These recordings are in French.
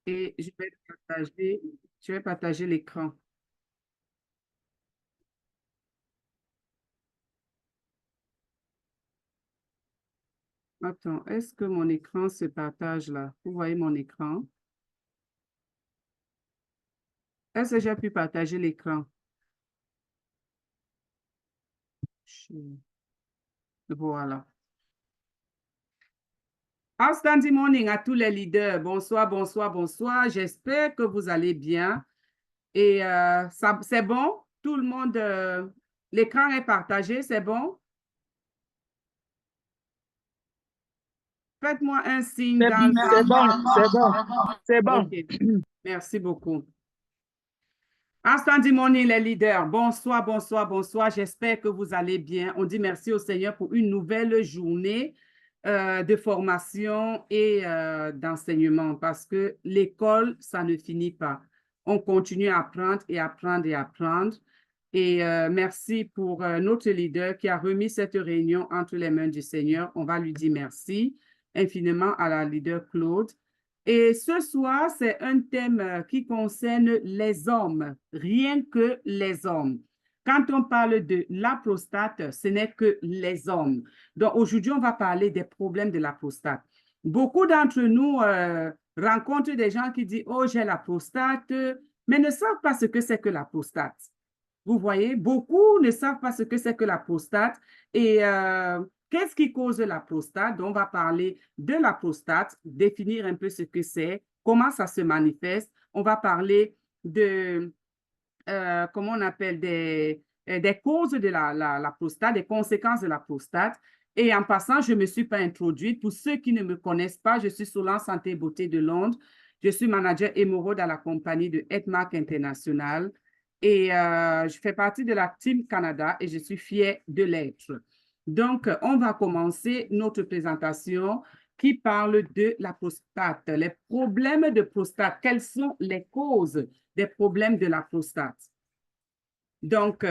et je vais partager l'écran. Attends, est-ce que mon écran se partage là? Vous voyez mon écran? Est-ce que j'ai pu partager l'écran? Voilà. Outstanding morning à tous les leaders. Bonsoir, bonsoir, bonsoir. J'espère que vous allez bien. Et c'est bon? Tout le monde, l'écran est partagé, c'est bon? Faites-moi un signe dans C'est bon, c'est bon, c'est bon. OK, merci beaucoup. Outstanding morning, les leaders. Bonsoir, bonsoir, bonsoir. J'espère que vous allez bien. On dit merci au Seigneur pour une nouvelle journée de formation et d'enseignement parce que l'école, ça ne finit pas. On continue à apprendre et apprendre et apprendre. Et merci pour notre leader qui a remis cette réunion entre les mains du Seigneur. On va lui dire merci infiniment à la leader Claude. Et ce soir, c'est un thème qui concerne les hommes, rien que les hommes. Quand on parle de la prostate, ce n'est que les hommes. Donc aujourd'hui, on va parler des problèmes de la prostate. Beaucoup d'entre nous rencontrent des gens qui disent « Oh, j'ai la prostate », mais ne savent pas ce que c'est que la prostate. Vous voyez, beaucoup ne savent pas ce que c'est que la prostate et qu'est-ce qui cause la prostate? Donc, on va parler de la prostate, définir un peu ce que c'est, comment ça se manifeste. On va parler de, comment on appelle, des causes de la prostate, des conséquences de la prostate. Et en passant, je ne me suis pas introduite. Pour ceux qui ne me connaissent pas, je suis Solange Santé Beauté de Londres. Je suis manager hémorroïde à la compagnie de Edmark International. Et je fais partie de la Team Canada et je suis fière de l'être. Donc, on va commencer notre présentation qui parle de la prostate. Les problèmes de prostate, quelles sont les causes des problèmes de la prostate? Donc,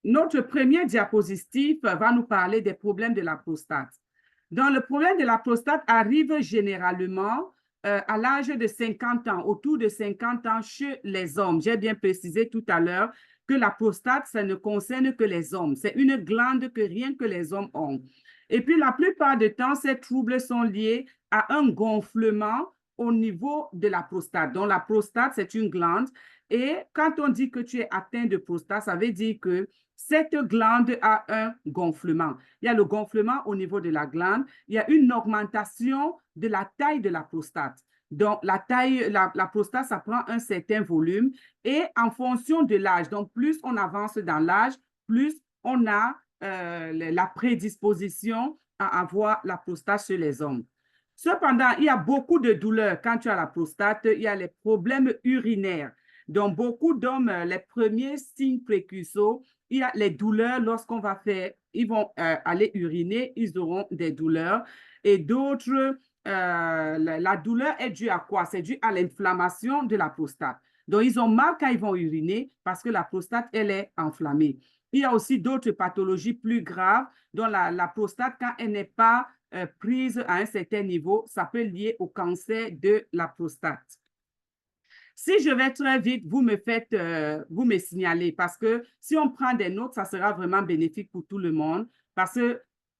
notre premier diapositive va nous parler des problèmes de la prostate. Donc, le problème de la prostate arrive généralement à l'âge de 50 ans, autour de 50 ans chez les hommes. J'ai bien précisé tout à l'heure que la prostate, ça ne concerne que les hommes. C'est une glande que rien que les hommes ont. Et puis, la plupart du temps, ces troubles sont liés à un gonflement au niveau de la prostate. Donc, la prostate, c'est une glande. Et quand on dit que tu es atteint de prostate, ça veut dire que cette glande a un gonflement. Il y a le gonflement au niveau de la glande. Il y a une augmentation de la taille de la prostate. Donc, la prostate, ça prend un certain volume et en fonction de l'âge, donc plus on avance dans l'âge, plus on a la prédisposition à avoir la prostate chez les hommes. Cependant, il y a beaucoup de douleurs quand tu as la prostate. Il y a les problèmes urinaires. Donc, beaucoup d'hommes, les premiers signes précurseurs, il y a les douleurs lorsqu'on va faire, ils vont aller uriner, ils auront des douleurs. Et d'autres, la douleur est due à quoi? C'est dû à l'inflammation de la prostate. Donc, ils ont mal quand ils vont uriner parce que la prostate, elle est enflammée. Il y a aussi d'autres pathologies plus graves dont la prostate, quand elle n'est pas prise à un certain niveau, ça peut lier au cancer de la prostate. Si je vais très vite, vous me signalez parce que si on prend des notes, ça sera vraiment bénéfique pour tout le monde parce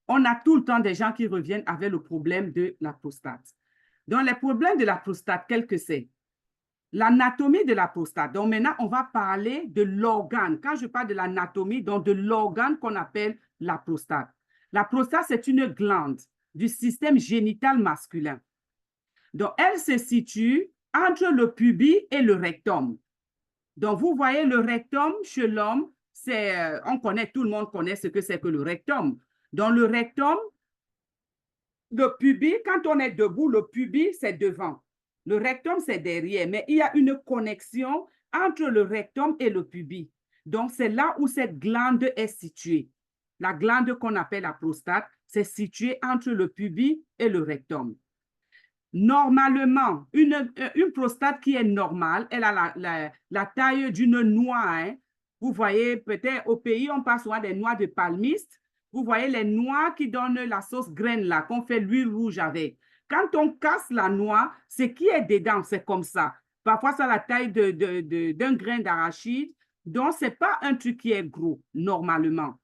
qu'on a tout le temps des gens qui reviennent avec le problème de la prostate. Donc, les problèmes de la prostate, quel que c'est? L'anatomie de la prostate. Donc, maintenant, on va parler de l'organe. Quand je parle de l'anatomie, donc de l'organe qu'on appelle la prostate. La prostate, c'est une glande du système génital masculin. Donc, elle se situe entre le pubis et le rectum. Donc, vous voyez le rectum chez l'homme, on connaît, tout le monde connaît ce que c'est que le rectum. Dans le rectum, le pubis, quand on est debout, le pubis, c'est devant. Le rectum, c'est derrière, mais il y a une connexion entre le rectum et le pubis. Donc, c'est là où cette glande est située. La glande qu'on appelle la prostate, c'est située entre le pubis et le rectum. Normalement, une prostate qui est normale, elle a la taille d'une noix. Hein. Vous voyez, peut-être au pays, on passe souvent des noix de palmiste. Vous voyez les noix qui donnent la sauce graine là, qu'on fait l'huile rouge avec. Quand on casse la noix, ce qui est dedans, c'est comme ça. Parfois, c'est la taille d'un grain d'arachide. Donc, ce n'est pas un truc qui est gros, normalement.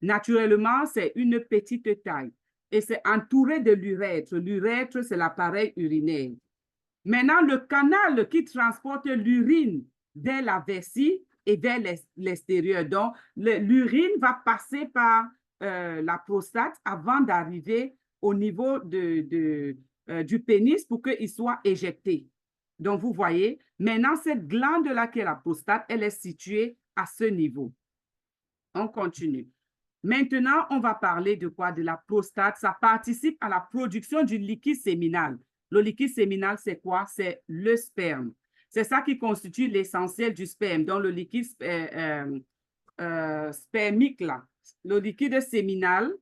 Naturellement, c'est une petite taille. Et c'est entouré de l'urètre. L'urètre, c'est l'appareil urinaire. Maintenant, le canal qui transporte l'urine vers la vessie et vers l'extérieur. Donc, l'urine va passer par la prostate avant d'arriver au niveau du pénis pour qu'il soit éjecté. Donc, vous voyez, maintenant, cette glande-là qui est la prostate, elle est située à ce niveau. On continue. Maintenant, on va parler de quoi? De la prostate. Ça participe à la production du liquide séminal. Le liquide séminal, c'est quoi? C'est le sperme. C'est ça qui constitue l'essentiel du sperme. Donc, le liquide spermique, là, le liquide séminal,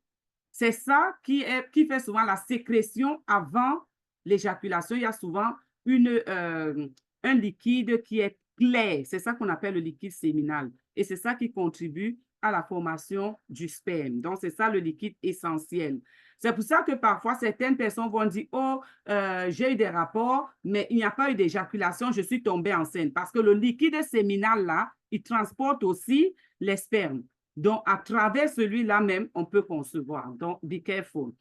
c'est ça qui fait souvent la sécrétion avant l'éjaculation. Il y a souvent un liquide qui est clair. C'est ça qu'on appelle le liquide séminal. Et c'est ça qui contribue à la formation du sperme. Donc, c'est ça le liquide essentiel. C'est pour ça que parfois, certaines personnes vont dire, oh, j'ai eu des rapports, mais il n'y a pas eu d'éjaculation, je suis tombée enceinte. Parce que le liquide séminal, là, il transporte aussi les spermes. Donc, à travers celui-là même, on peut concevoir. Donc, be careful.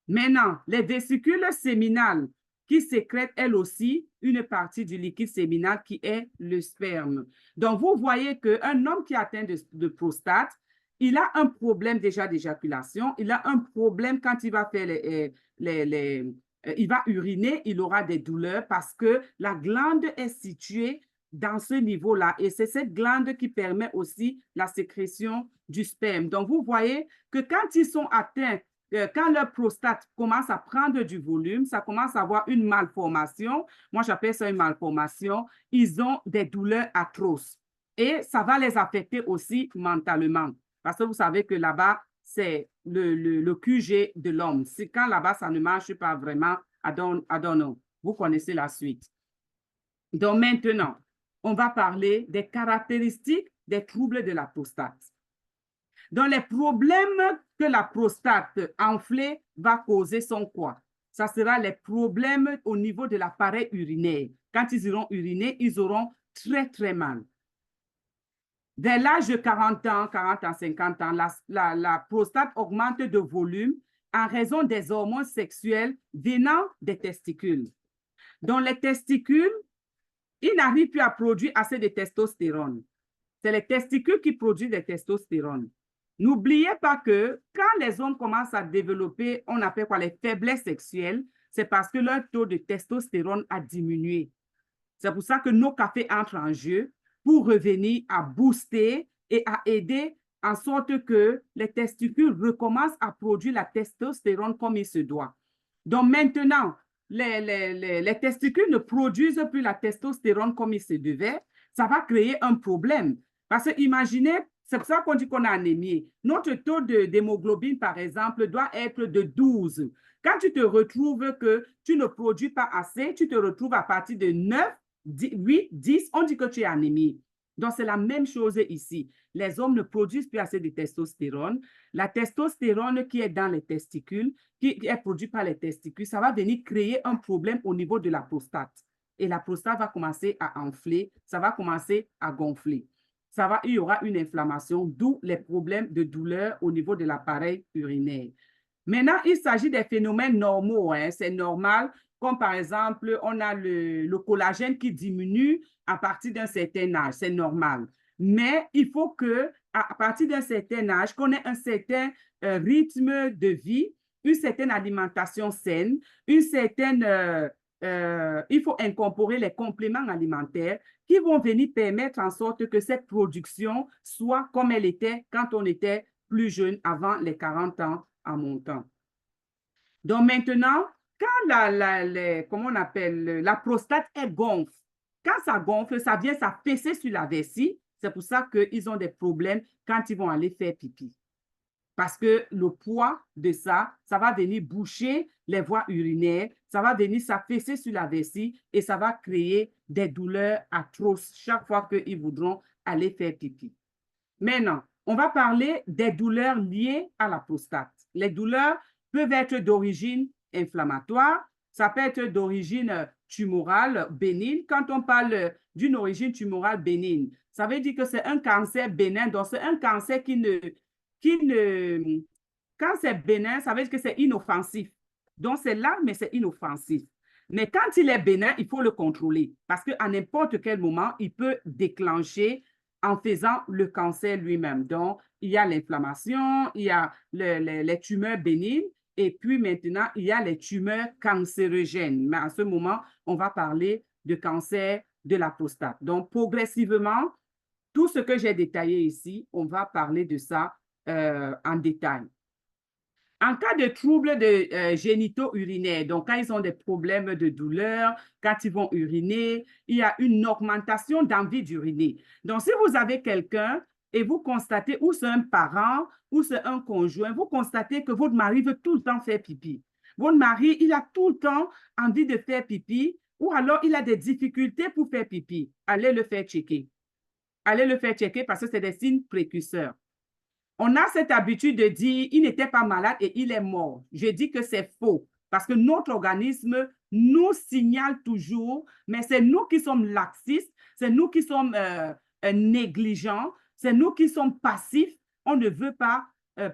Maintenant, les vésicules séminales qui sécrètent, elles aussi, une partie du liquide séminal qui est le sperme. Donc, vous voyez qu'un homme qui est atteint de prostate, il a un problème déjà d'éjaculation, il a un problème quand il va faire il va uriner, il aura des douleurs parce que la glande est située dans ce niveau-là. Et c'est cette glande qui permet aussi la sécrétion du sperme. Donc, vous voyez que quand ils sont atteints, quand leur prostate commence à prendre du volume, ça commence à avoir une malformation. Moi, j'appelle ça une malformation. Ils ont des douleurs atroces. Et ça va les affecter aussi mentalement. Parce que vous savez que là-bas, c'est le QG de l'homme. C'est quand là-bas, ça ne marche pas vraiment, I don't know. Vous connaissez la suite. Donc maintenant, on va parler des caractéristiques des troubles de la prostate. Donc, les problèmes que la prostate enflée va causer sont quoi? Ça sera les problèmes au niveau de l'appareil urinaire. Quand ils iront uriner, ils auront très, très mal. Dès l'âge de 40 ans, 50 ans, la prostate augmente de volume en raison des hormones sexuelles venant des testicules. Donc, les testicules, ils n'arrivent plus à produire assez de testostérone. C'est les testicules qui produisent des testostérone. N'oubliez pas que quand les hommes commencent à développer, on appelle quoi, les faiblesses sexuelles, c'est parce que leur taux de testostérone a diminué. C'est pour ça que nos cafés entrent en jeu pour revenir à booster et à aider en sorte que les testicules recommencent à produire la testostérone comme il se doit. Donc maintenant, les testicules ne produisent plus la testostérone comme il se devait. Ça va créer un problème. Parce que imaginez, c'est pour ça qu'on dit qu'on a anémie. Notre taux d'hémoglobine, par exemple, doit être de 12. Quand tu te retrouves que tu ne produis pas assez, tu te retrouves à partir de 9, 8, 10, on dit que tu es anémie. Donc, c'est la même chose ici. Les hommes ne produisent plus assez de testostérone. La testostérone qui est dans les testicules, qui est produite par les testicules, ça va venir créer un problème au niveau de la prostate. Et la prostate va commencer à enfler, ça va commencer à gonfler. Il y aura une inflammation, d'où les problèmes de douleur au niveau de l'appareil urinaire. Maintenant, il s'agit des phénomènes normaux, hein, c'est normal, comme par exemple, on a le collagène qui diminue à partir d'un certain âge, c'est normal. Mais il faut qu'à partir d'un certain âge, qu'on ait un certain rythme de vie, une certaine alimentation saine, une certaine... il faut incorporer les compléments alimentaires qui vont venir permettre en sorte que cette production soit comme elle était quand on était plus jeune, avant les 40 ans en montant. Donc maintenant, quand comment on appelle, la prostate, elle gonfle. Quand ça gonfle, ça vient s'affaisser sur la vessie. C'est pour ça qu'ils ont des problèmes quand ils vont aller faire pipi. Parce que le poids de ça, ça va venir boucher les voies urinaires, ça va venir s'affaisser sur la vessie et ça va créer des douleurs atroces chaque fois qu'ils voudront aller faire pipi. Maintenant, on va parler des douleurs liées à la prostate. Les douleurs peuvent être d'origine inflammatoire, Ça peut être d'origine tumorale bénigne. Quand on parle d'une origine tumorale bénigne, ça veut dire que c'est un cancer bénin. Donc, c'est un cancer quand c'est bénin, ça veut dire que c'est inoffensif. Donc, c'est là, mais c'est inoffensif. Mais quand il est bénin, il faut le contrôler parce qu'à n'importe quel moment, il peut déclencher en faisant le cancer lui-même. Donc, il y a l'inflammation, il y a les tumeurs bénignes et puis maintenant, il y a les tumeurs cancérogènes. Mais à ce moment, on va parler de cancer de la prostate. Donc, progressivement, tout ce que j'ai détaillé ici, on va parler de ça en détail. En cas de troubles génitaux urinaires, donc quand ils ont des problèmes de douleur, quand ils vont uriner, il y a une augmentation d'envie d'uriner. Donc, si vous avez quelqu'un et vous constatez, ou c'est un parent, ou c'est un conjoint, vous constatez que votre mari veut tout le temps faire pipi. Votre mari, il a tout le temps envie de faire pipi, ou alors il a des difficultés pour faire pipi. Allez le faire checker. Allez le faire checker parce que c'est des signes précurseurs. On a cette habitude de dire il n'était pas malade et il est mort. Je dis que c'est faux parce que notre organisme nous signale toujours, mais c'est nous qui sommes laxistes, c'est nous qui sommes négligents, c'est nous qui sommes passifs. On ne veut pas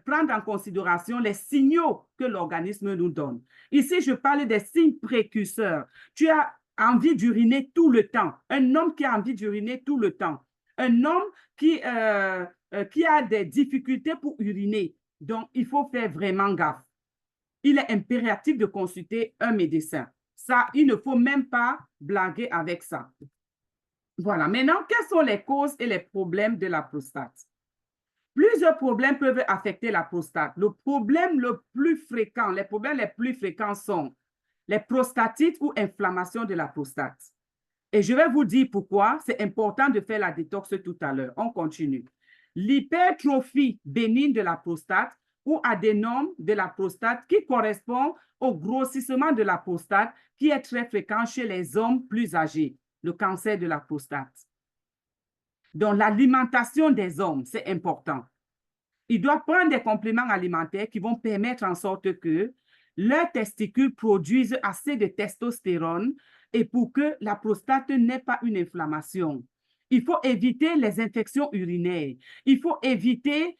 prendre en considération les signaux que l'organisme nous donne. Ici, je parle des signes précurseurs. Tu as envie d'uriner tout le temps. Un homme qui a envie d'uriner tout le temps. Un homme qui a des difficultés pour uriner. Donc, il faut faire vraiment gaffe. Il est impératif de consulter un médecin. Ça, il ne faut même pas blaguer avec ça. Voilà. Maintenant, quelles sont les causes et les problèmes de la prostate? Plusieurs problèmes peuvent affecter la prostate. Le problème le plus fréquent, les problèmes les plus fréquents sont les prostatites ou inflammation de la prostate. Et je vais vous dire pourquoi c'est important de faire la détox tout à l'heure. On continue. L'hypertrophie bénigne de la prostate ou adénome de la prostate qui correspond au grossissement de la prostate qui est très fréquent chez les hommes plus âgés, le cancer de la prostate. Donc, l'alimentation des hommes, c'est important. Ils doivent prendre des compléments alimentaires qui vont permettre en sorte que leurs testicules produisent assez de testostérone et pour que la prostate n'ait pas une inflammation. Il faut éviter les infections urinaires. Il faut éviter,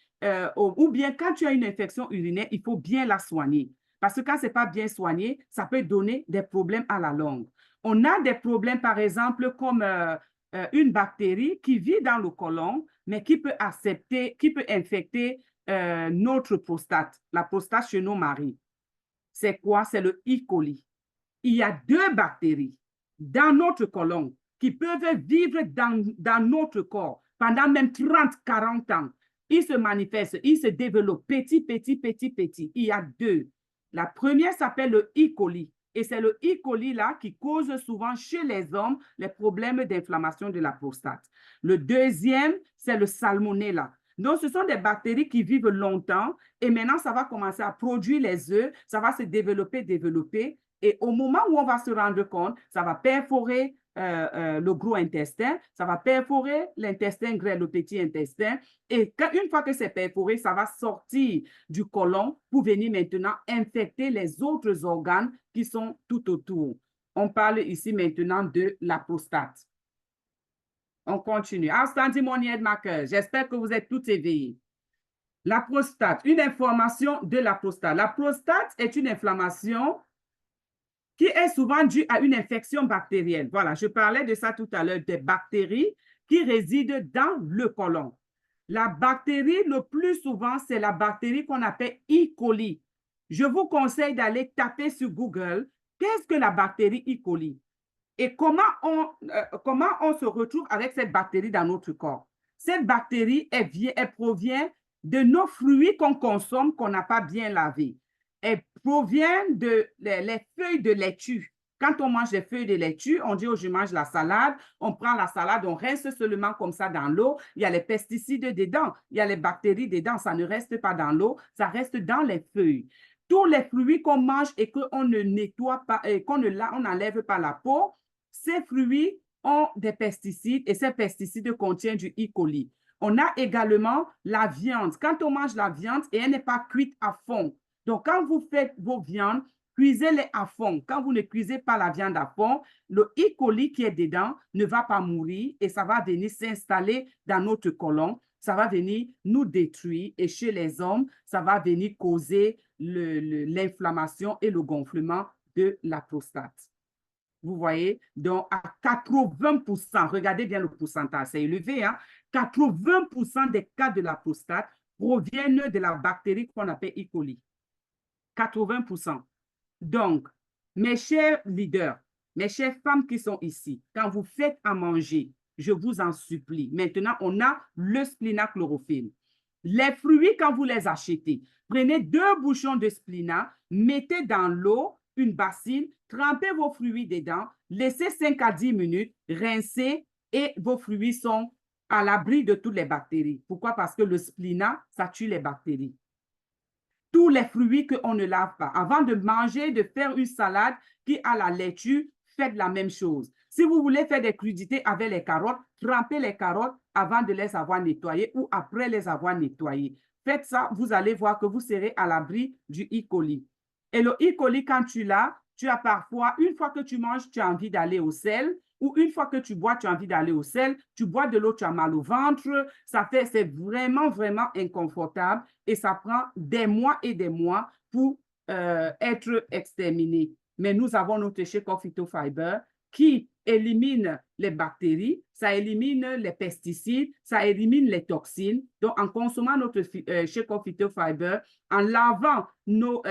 ou bien quand tu as une infection urinaire, il faut bien la soigner. Parce que quand ce n'est pas bien soigné, ça peut donner des problèmes à la longue. On a des problèmes, par exemple, comme une bactérie qui vit dans le côlon, mais qui peut infecter notre prostate, la prostate chez nos maris. C'est quoi? C'est le E. coli. Il y a deux bactéries dans notre côlon qui peuvent vivre dans notre corps pendant même 30, 40 ans. Ils se manifestent, ils se développent petit. Il y a deux. La première s'appelle le E. coli. Et c'est le E. coli là qui cause souvent chez les hommes les problèmes d'inflammation de la prostate. Le deuxième, c'est le salmonella. Donc, ce sont des bactéries qui vivent longtemps et maintenant, ça va commencer à produire les œufs, ça va se développer. Et au moment où on va se rendre compte, ça va perforer le gros intestin, ça va perforer l'intestin grêle, le petit intestin. Et une fois que c'est perforé, ça va sortir du côlon pour venir maintenant infecter les autres organes qui sont tout autour. On parle ici maintenant de la prostate. On continue. Outstanding Money Marker. J'espère que vous êtes tous éveillés. La prostate, une inflammation de la prostate. La prostate est une inflammation qui est souvent due à une infection bactérienne. Voilà, je parlais de ça tout à l'heure, des bactéries qui résident dans le côlon. La bactérie, le plus souvent, c'est la bactérie qu'on appelle E. coli. Je vous conseille d'aller taper sur Google, qu'est-ce que la bactérie E. coli? Et comment on se retrouve avec cette bactérie dans notre corps? Cette bactérie, elle provient de nos fruits qu'on consomme, qu'on n'a pas bien lavés. Elle provient les feuilles de laitue. Quand on mange des feuilles de laitue, on dit, oh, je mange la salade, on prend la salade, on reste seulement comme ça dans l'eau. Il y a les pesticides dedans, il y a les bactéries dedans, ça ne reste pas dans l'eau, ça reste dans les feuilles. Tous les fruits qu'on mange et qu'on ne nettoie pas, qu'on n'enlève pas la peau, ces fruits ont des pesticides et ces pesticides contiennent du E. coli. On a également la viande. Quand on mange la viande et elle n'est pas cuite à fond. Donc, quand vous faites vos viandes, cuisez-les à fond. Quand vous ne cuisez pas la viande à fond, le E. coli qui est dedans ne va pas mourir et ça va venir s'installer dans notre côlon. Ça va venir nous détruire et chez les hommes, ça va venir causer l'inflammation et le gonflement de la prostate. Vous voyez, donc à 80%, regardez bien le pourcentage, c'est élevé, hein? 80% des cas de la prostate proviennent de la bactérie qu'on appelle E. coli. 80%. Donc, mes chers leaders, mes chères femmes qui sont ici, quand vous faites à manger, je vous en supplie. Maintenant, on a le spléna chlorophylle. Les fruits, quand vous les achetez, prenez 2 bouchons de spléna, mettez dans l'eau une bassine, trempez vos fruits dedans, laissez 5 à 10 minutes, rincez et vos fruits sont à l'abri de toutes les bactéries. Pourquoi? Parce que le spléna, ça tue les bactéries. Tous les fruits qu'on ne lave pas. Avant de manger, de faire une salade qui a la laitue, faites la même chose. Si vous voulez faire des crudités avec les carottes, trempez les carottes avant de les avoir nettoyées ou après les avoir nettoyées. Faites ça, vous allez voir que vous serez à l'abri du E. coli. Et le E. coli, quand tu l'as, tu as parfois, une fois que tu manges, tu as envie d'aller au sel, ou une fois que tu bois, tu as envie d'aller au sel, tu bois de l'eau, tu as mal au ventre, c'est vraiment, vraiment inconfortable et ça prend des mois et des mois pour être exterminé. Mais nous avons notre Shake Off Phytofiber qui élimine les bactéries, ça élimine les pesticides, ça élimine les toxines. Donc, en consommant notre Shake Off Phytofiber, en lavant nos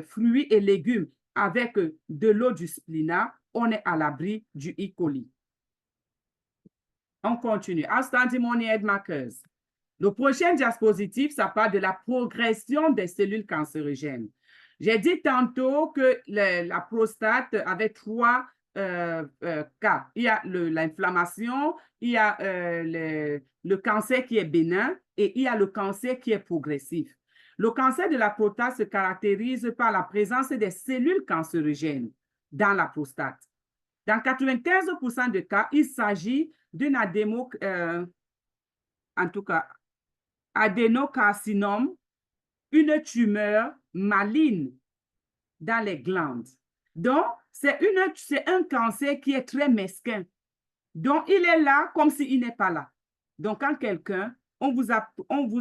fruits et légumes avec de l'eau du spléna, on est à l'abri du E. coli. On continue. Outstanding Money Head Markers. Le prochain diapositive, ça parle de la progression des cellules cancérigènes. J'ai dit tantôt que la prostate avait 3 cas. Il y a l'inflammation, il y a le cancer qui est bénin et il y a le cancer qui est progressif. Le cancer de la prostate se caractérise par la présence des cellules cancérigènes dans la prostate. Dans 95% de cas, il s'agit d'une adénocarcinome, une tumeur maligne dans les glandes. Donc, c'est un cancer qui est très mesquin. Donc, il est là comme s'il n'est pas là. Donc, quand quelqu'un, on vous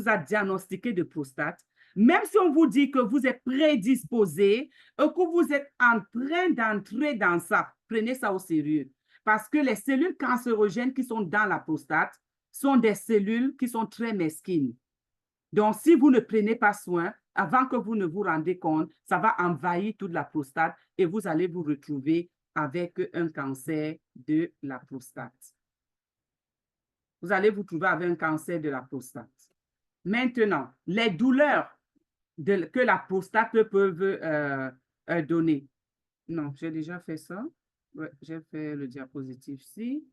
a diagnostiqué de prostate, même si on vous dit que vous êtes prédisposé et que vous êtes en train d'entrer dans ça, prenez ça au sérieux. Parce que les cellules cancérogènes qui sont dans la prostate sont des cellules qui sont très mesquines. Donc, si vous ne prenez pas soin, avant que vous ne vous rendez compte, ça va envahir toute la prostate et vous allez vous retrouver avec un cancer de la prostate. Vous allez vous trouver avec un cancer de la prostate. Maintenant, les douleurs que la prostate peut donner. Non, j'ai déjà fait ça. Ouais, j'ai fait le diapositive ici.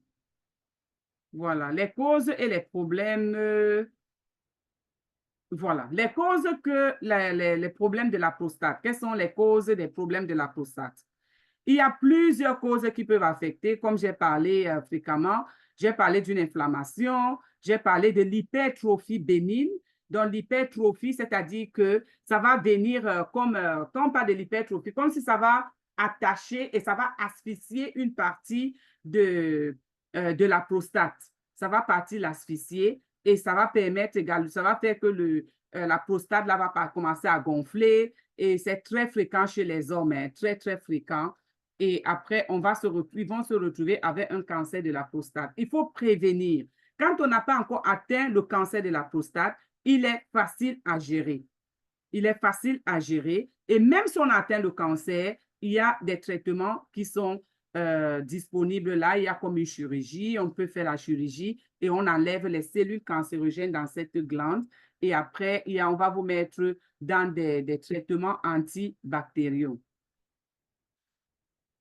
Voilà, les causes et les problèmes. Voilà, les causes que les problèmes de la prostate. Quelles sont les causes des problèmes de la prostate? Il y a plusieurs causes qui peuvent affecter, comme j'ai parlé fréquemment. J'ai parlé d'une inflammation, j'ai parlé de l'hypertrophie bénigne. Donc, l'hypertrophie, c'est-à-dire que ça va venir quand on parle de l'hypertrophie, comme si ça va attacher et ça va asphyxier une partie de la prostate. Ça va partir l'asphyxier et ça va permettre également, ça va faire que la prostate là, va commencer à gonfler et c'est très fréquent chez les hommes, hein, très, très fréquent. Et après, ils vont se retrouver avec un cancer de la prostate. Il faut prévenir. Quand on n'a pas encore atteint le cancer de la prostate, il est facile à gérer. Il est facile à gérer. Et même si on atteint le cancer, il y a des traitements qui sont disponibles là. Il y a comme une chirurgie. On peut faire la chirurgie et on enlève les cellules cancérogènes dans cette glande. Et après, on va vous mettre dans des traitements antibactériaux.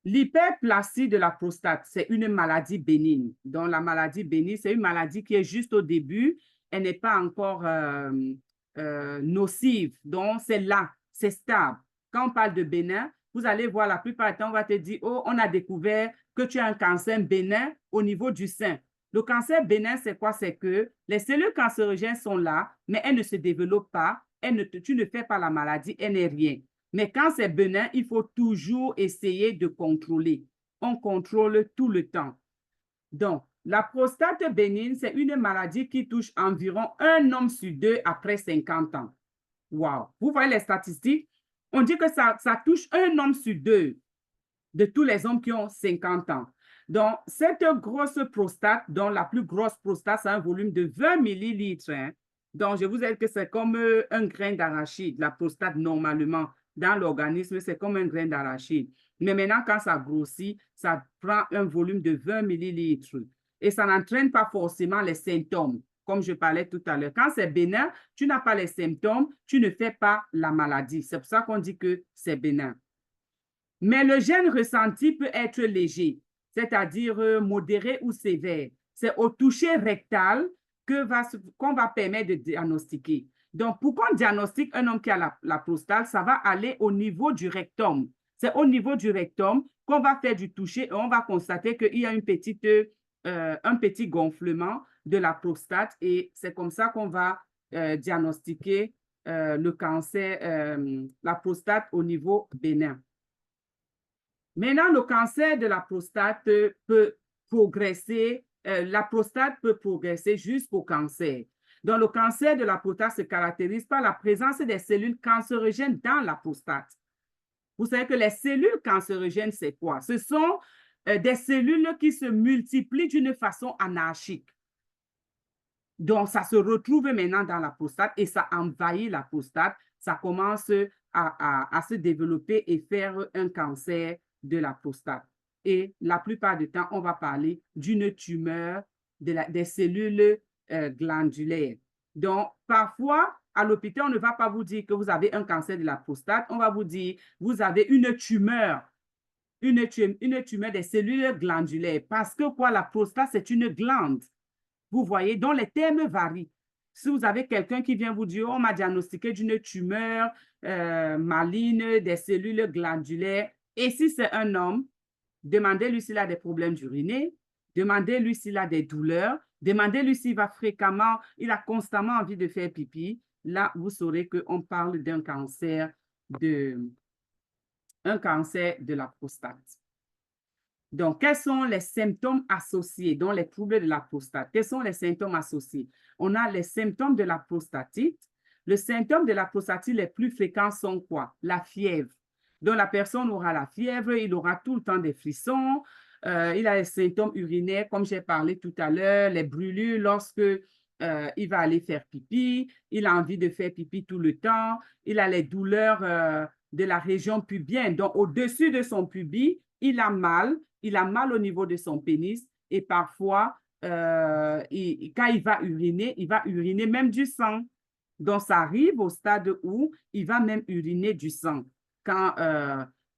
L'hyperplasie de la prostate, c'est une maladie bénigne. Donc, la maladie bénigne, c'est une maladie qui est juste au début. Elle n'est pas encore nocive. Donc, c'est là, c'est stable. Quand on parle de bénin, vous allez voir la plupart du temps, on va te dire, oh, on a découvert que tu as un cancer bénin au niveau du sein. Le cancer bénin, c'est quoi? C'est que les cellules cancérigènes sont là, mais elles ne se développent pas. Tu ne fais pas la maladie, elle n'est rien. Mais quand c'est bénin, il faut toujours essayer de contrôler. On contrôle tout le temps. Donc, la prostate bénigne, c'est une maladie qui touche environ un homme sur deux après 50 ans. Wow! Vous voyez les statistiques? On dit que ça touche un homme sur deux de tous les hommes qui ont 50 ans. Donc, cette grosse prostate, dont la plus grosse prostate, c'est un volume de 20 millilitres. Hein. Donc, je vous ai dit que c'est comme un grain d'arachide. La prostate, normalement, dans l'organisme, c'est comme un grain d'arachide. Mais maintenant, quand ça grossit, ça prend un volume de 20 millilitres. Et ça n'entraîne pas forcément les symptômes, comme je parlais tout à l'heure. Quand c'est bénin, tu n'as pas les symptômes, tu ne fais pas la maladie. C'est pour ça qu'on dit que c'est bénin. Mais le gène ressenti peut être léger, c'est-à-dire modéré ou sévère. C'est au toucher rectal qu'on va permettre de diagnostiquer. Donc, pour qu'on diagnostique un homme qui a la prostate, ça va aller au niveau du rectum. C'est au niveau du rectum qu'on va faire du toucher et on va constater qu'il y a un petit gonflement de la prostate et c'est comme ça qu'on va diagnostiquer le cancer, la prostate au niveau bénin. Maintenant, le cancer de la prostate peut progresser, la prostate peut progresser jusqu'au cancer. Donc, le cancer de la prostate se caractérise par la présence des cellules cancérogènes dans la prostate. Vous savez que les cellules cancérogènes, c'est quoi? Ce sont des cellules qui se multiplient d'une façon anarchique. Donc, ça se retrouve maintenant dans la prostate et ça envahit la prostate. Ça commence à se développer et faire un cancer de la prostate. Et la plupart du temps, on va parler d'une tumeur des cellules glandulaires. Donc, parfois, à l'hôpital, on ne va pas vous dire que vous avez un cancer de la prostate. On va vous dire, vous avez une tumeur des cellules glandulaires. Parce que quoi, la prostate, c'est une glande. Vous voyez, donc les termes varient. Si vous avez quelqu'un qui vient vous dire, on m'a diagnostiqué d'une tumeur maligne des cellules glandulaires, et si c'est un homme, demandez-lui s'il a des problèmes d'uriner, demandez-lui s'il a des douleurs, demandez-lui s'il va fréquemment, il a constamment envie de faire pipi. Là, vous saurez qu'on parle d'un cancer de la prostate. Donc, quels sont les symptômes associés, dont les troubles de la prostate? Quels sont les symptômes associés? On a les symptômes de la prostatite. Les symptômes de la prostatite les plus fréquents sont quoi? La fièvre. Donc, la personne aura la fièvre, il aura tout le temps des frissons, il a les symptômes urinaires, comme j'ai parlé tout à l'heure, les brûlures lorsque il va aller faire pipi, il a envie de faire pipi tout le temps, il a les douleurs de la région pubienne. Donc, au-dessus de son pubis, il a mal au niveau de son pénis et parfois, quand il va uriner même du sang. Donc, ça arrive au stade où il va même uriner du sang. Quand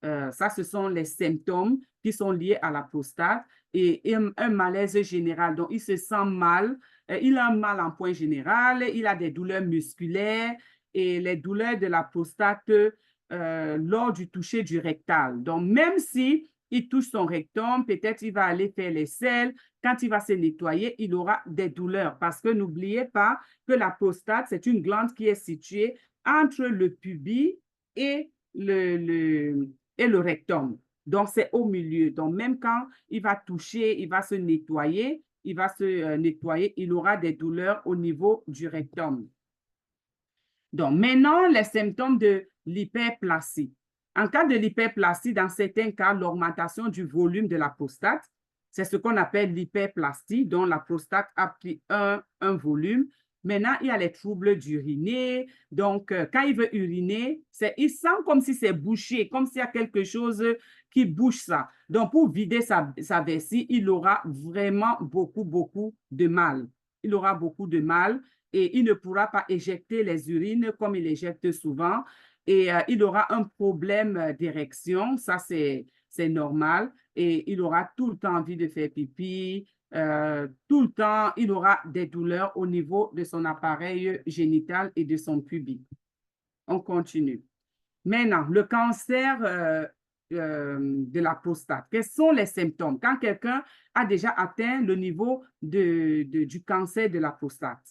ça, ce sont les symptômes qui sont liés à la prostate et un malaise général. Donc, il se sent mal, il a un mal en point général, il a des douleurs musculaires et les douleurs de la prostate lors du toucher du rectal. Donc, même si il touche son rectum, peut-être il va aller faire les selles. Quand il va se nettoyer, il aura des douleurs parce que n'oubliez pas que la prostate, c'est une glande qui est située entre le pubis et le rectum. Donc, c'est au milieu. Donc, même quand il va toucher, il va se nettoyer, il aura des douleurs au niveau du rectum. Donc, maintenant, les symptômes de l'hyperplasie. En cas de l'hyperplasie, dans certains cas, l'augmentation du volume de la prostate, c'est ce qu'on appelle l'hyperplastie, dont la prostate a pris un volume. Maintenant, il y a les troubles d'uriner. Donc, quand il veut uriner, il sent comme si c'est bouché, comme s'il y a quelque chose qui bouche ça. Donc, pour vider sa vessie, il aura vraiment beaucoup de mal. Il aura beaucoup de mal et il ne pourra pas éjecter les urines comme il éjecte souvent. Et il aura un problème d'érection, ça c'est normal. Et il aura tout le temps envie de faire pipi, tout le temps, il aura des douleurs au niveau de son appareil génital et de son pubis. On continue. Maintenant, le cancer de la prostate. Quels sont les symptômes? Quand quelqu'un a déjà atteint le niveau du cancer de la prostate,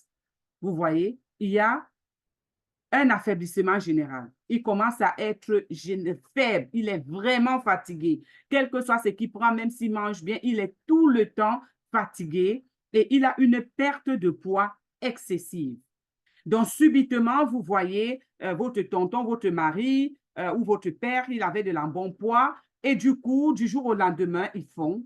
vous voyez, il y a un affaiblissement général. il commence à être faible, il est vraiment fatigué. Quel que soit ce qu'il prend, même s'il mange bien, il est tout le temps fatigué et il a une perte de poids excessive. Donc, subitement, vous voyez votre tonton, votre mari ou votre père, il avait de l'embonpoint. Et du coup, du jour au lendemain, ils font.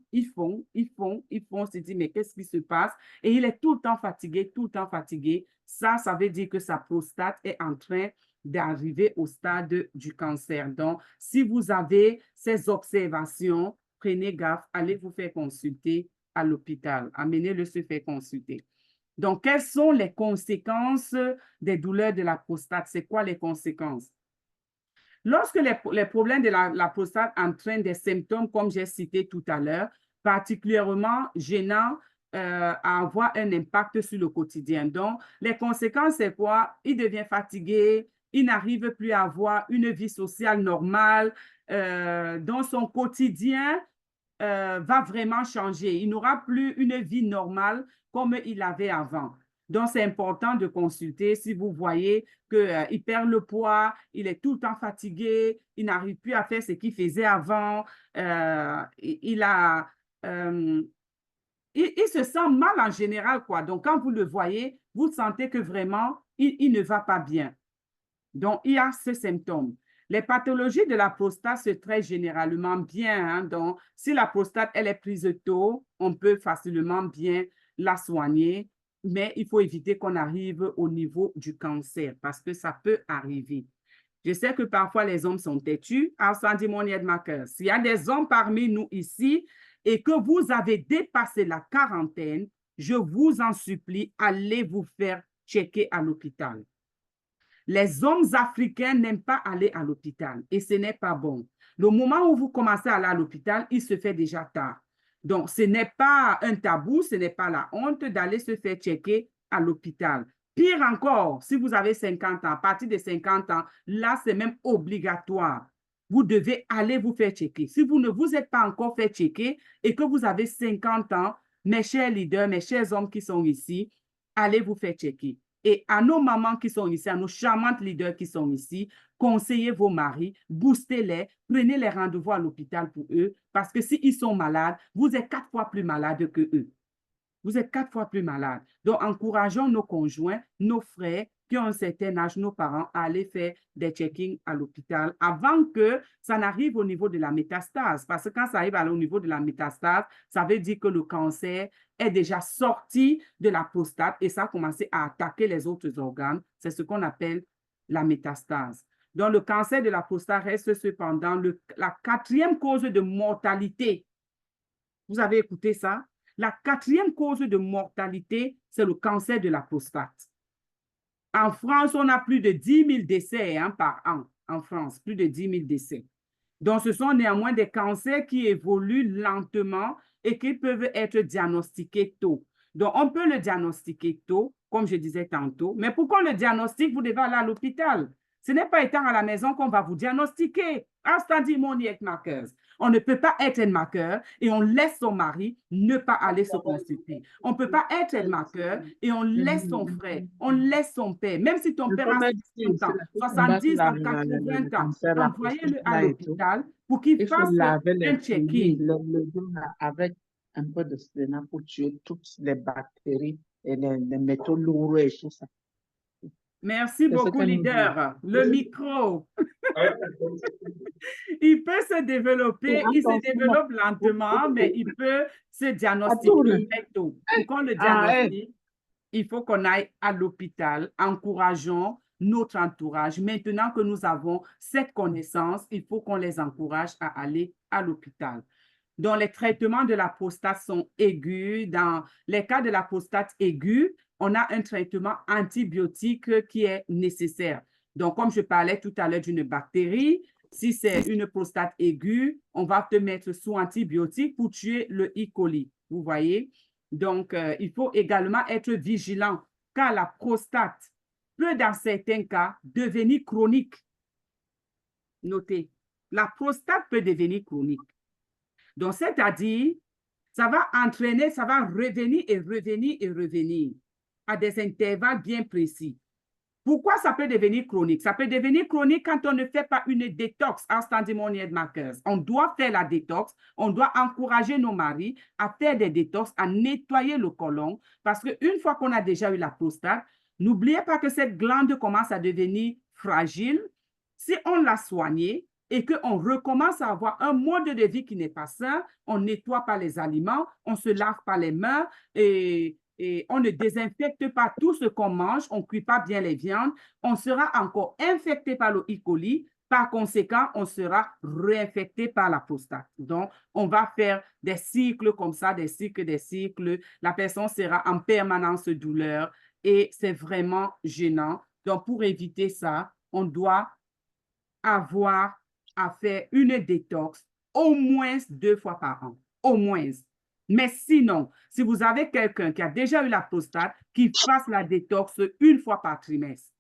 On se dit, mais qu'est-ce qui se passe? Et il est tout le temps fatigué, tout le temps fatigué. Ça veut dire que sa prostate est en train d'arriver au stade du cancer. Donc, si vous avez ces observations, prenez gaffe, allez vous faire consulter à l'hôpital. Amenez-le se faire consulter. Donc, quelles sont les conséquences des douleurs de la prostate? C'est quoi les conséquences? Lorsque les problèmes de la prostate entraînent des symptômes, comme j'ai cité tout à l'heure, particulièrement gênants, à avoir un impact sur le quotidien. Donc, les conséquences, c'est quoi? Il devient fatigué, il n'arrive plus à avoir une vie sociale normale, donc son quotidien va vraiment changer. Il n'aura plus une vie normale comme il avait avant. Donc, c'est important de consulter si vous voyez qu'il perd le poids, il est tout le temps fatigué, il n'arrive plus à faire ce qu'il faisait avant, il se sent mal en général, quoi. Donc, quand vous le voyez, vous sentez que vraiment, il ne va pas bien. Donc, il y a ce symptôme. Les pathologies de la prostate se traitent généralement bien. Hein. Donc, si la prostate, elle est prise tôt, on peut facilement bien la soigner, mais il faut éviter qu'on arrive au niveau du cancer parce que ça peut arriver. Je sais que parfois les hommes sont têtus. S'il y a des hommes parmi nous ici et que vous avez dépassé la quarantaine, je vous en supplie, allez vous faire checker à l'hôpital. Les hommes africains n'aiment pas aller à l'hôpital et ce n'est pas bon. Le moment où vous commencez à aller à l'hôpital, il se fait déjà tard. Donc, ce n'est pas un tabou, ce n'est pas la honte d'aller se faire checker à l'hôpital. Pire encore, si vous avez 50 ans, à partir de 50 ans, là, c'est même obligatoire. Vous devez aller vous faire checker. Si vous ne vous êtes pas encore fait checker et que vous avez 50 ans, mes chers leaders, mes chers hommes qui sont ici, allez vous faire checker. Et à nos mamans qui sont ici, à nos charmantes leaders qui sont ici, conseillez vos maris, boostez-les, prenez les rendez-vous à l'hôpital pour eux, parce que s'ils sont malades, vous êtes 4 fois plus malades que eux. Vous êtes 4 fois plus malades. Donc, encourageons nos conjoints, nos frères qui ont un certain âge, nos parents, à aller faire des check-ins à l'hôpital avant que ça n'arrive au niveau de la métastase. Parce que quand ça arrive au niveau de la métastase, ça veut dire que le cancer est déjà sorti de la prostate et ça a commencé à attaquer les autres organes. C'est ce qu'on appelle la métastase. Donc, le cancer de la prostate reste cependant la 4e cause de mortalité. Vous avez écouté ça? La 4e cause de mortalité, c'est le cancer de la prostate. En France, on a plus de 10 000 décès par an. En France, plus de 10 000 décès. Donc, ce sont néanmoins des cancers qui évoluent lentement et qui peuvent être diagnostiqués tôt. Donc, on peut le diagnostiquer tôt, comme je disais tantôt. Mais pour qu'on le diagnostique, vous devez aller à l'hôpital. Ce n'est pas étant à la maison qu'on va vous diagnostiquer. On ne peut pas être un marqueur et on laisse son mari ne pas aller se consulter. On ne peut pas être un marqueur et on laisse son frère, on laisse son père. Même si ton père a 60 ans, 70 ans, 80 ans, envoyez-le à l'hôpital pour qu'il fasse un check-in. Avec un peu de sénat pour tuer toutes les bactéries et les métaux lourds et tout ça. Merci beaucoup, leader. Le micro. Il peut se développer, il se développe lentement, mais il peut se diagnostiquer très tôt. Pour qu'on le diagnostique, il faut qu'on aille à l'hôpital. Encourageons notre entourage. Maintenant que nous avons cette connaissance, il faut qu'on les encourage à aller à l'hôpital. Donc, les traitements de la prostate sont aigus. Dans les cas de la prostate aiguë, on a un traitement antibiotique qui est nécessaire. Donc, comme je parlais tout à l'heure d'une bactérie, si c'est une prostate aiguë, on va te mettre sous antibiotique pour tuer le E. coli. Vous voyez? Donc, il faut également être vigilant car la prostate peut, dans certains cas, devenir chronique. Notez, la prostate peut devenir chronique. Donc, c'est-à-dire, ça va entraîner, ça va revenir et revenir et revenir à des intervalles bien précis. Pourquoi ça peut devenir chronique? Ça peut devenir chronique quand on ne fait pas une détox, outstanding money head markers. On doit faire la détox. On doit encourager nos maris à faire des détox, à nettoyer le côlon. Parce qu'une fois qu'on a déjà eu la prostate, n'oubliez pas que cette glande commence à devenir fragile. Si on l'a soignée et qu'on recommence à avoir un mode de vie qui n'est pas sain, on ne nettoie pas les aliments, on ne se lave pas les mains et on ne désinfecte pas tout ce qu'on mange, on ne cuit pas bien les viandes, on sera encore infecté par le E. coli. Par conséquent, on sera réinfecté par la prostate. Donc, on va faire des cycles comme ça, des cycles. La personne sera en permanence douleur et c'est vraiment gênant. Donc, pour éviter ça, on doit avoir à faire une détox au moins 2 fois par an. Au moins. Mais sinon, si vous avez quelqu'un qui a déjà eu la prostate, qu'il fasse la détox 1 fois par trimestre.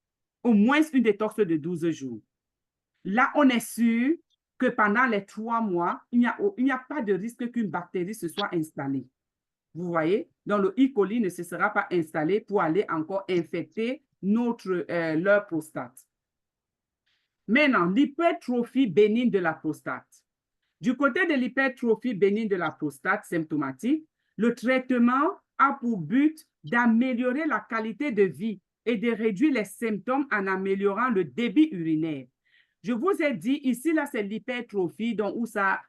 Au moins une détox de 12 jours. Là, on est sûr que pendant les 3 mois, il n'y a pas de risque qu'une bactérie se soit installée. Vous voyez? Donc, le E. coli ne se sera pas installé pour aller encore infecter leur prostate. Maintenant, l'hypertrophie bénigne de la prostate. Du côté de l'hypertrophie bénigne de la prostate symptomatique, le traitement a pour but d'améliorer la qualité de vie et de réduire les symptômes en améliorant le débit urinaire. Je vous ai dit, ici, là, c'est l'hypertrophie, donc où ça,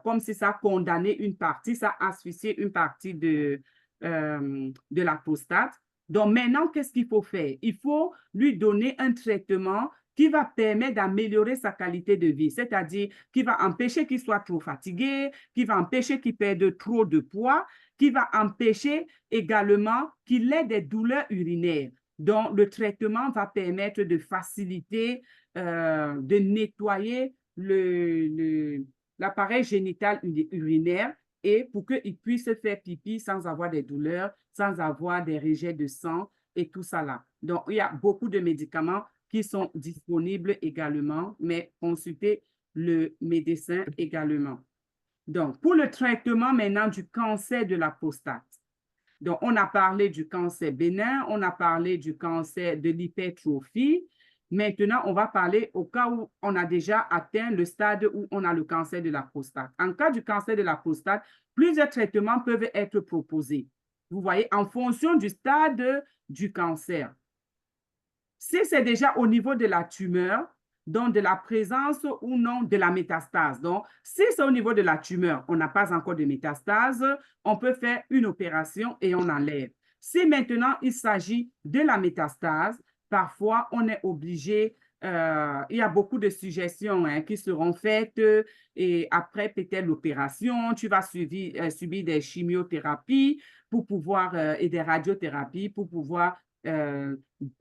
comme si ça condamnait une partie, ça asphyxiait une partie de la prostate. Donc maintenant, qu'est-ce qu'il faut faire? Il faut lui donner un traitement qui va permettre d'améliorer sa qualité de vie, c'est-à-dire qui va empêcher qu'il soit trop fatigué, qui va empêcher qu'il perde trop de poids, qui va empêcher également qu'il ait des douleurs urinaires. Donc, le traitement va permettre de faciliter, de nettoyer l'appareil génital urinaire et pour qu'il puisse faire pipi sans avoir des douleurs, sans avoir des rejets de sang et tout ça là. Donc, il y a beaucoup de médicaments qui sont disponibles également, mais consultez le médecin également. Donc, pour le traitement maintenant du cancer de la prostate. Donc, on a parlé du cancer bénin, on a parlé du cancer de l'hypertrophie. Maintenant, on va parler au cas où on a déjà atteint le stade où on a le cancer de la prostate. En cas du cancer de la prostate, plusieurs traitements peuvent être proposés. Vous voyez, en fonction du stade du cancer. Si c'est déjà au niveau de la tumeur, donc de la présence ou non de la métastase. Donc, si c'est au niveau de la tumeur, on n'a pas encore de métastase, on peut faire une opération et on enlève. Si maintenant il s'agit de la métastase, parfois on est obligé, il y a beaucoup de suggestions qui seront faites et après peut-être l'opération, tu vas subir des chimiothérapies pour pouvoir, et des radiothérapies pour pouvoir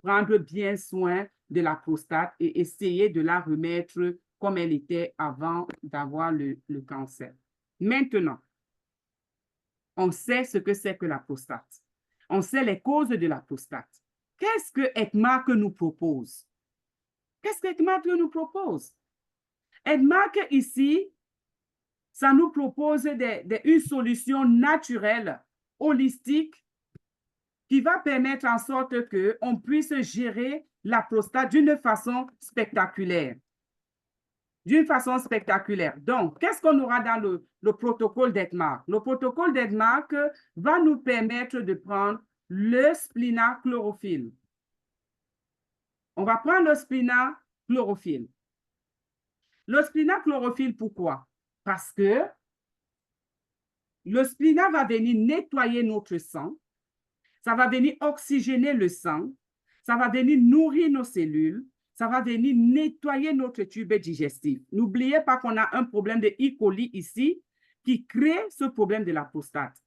prendre bien soin de la prostate et essayer de la remettre comme elle était avant d'avoir le cancer. Maintenant, on sait ce que c'est que la prostate. On sait les causes de la prostate. Qu'est-ce que ECMAC nous propose? Qu'est-ce que ECMAC nous propose? ECMAC ici, ça nous propose une solution naturelle, holistique, qui va permettre en sorte qu'on puisse gérer la prostate d'une façon spectaculaire. D'une façon spectaculaire. Donc, qu'est-ce qu'on aura dans le protocole d'ECMAC? Le protocole d'ECMAC va nous permettre de prendre le splinachlorophylle. On va prendre le splinachlorophylle. Le splinachlorophylle, pourquoi? Parce que le splinach va venir nettoyer notre sang. Ça va venir oxygéner le sang, ça va venir nourrir nos cellules, ça va venir nettoyer notre tube digestif. N'oubliez pas qu'on a un problème de E. coli ici qui crée ce problème de la prostate.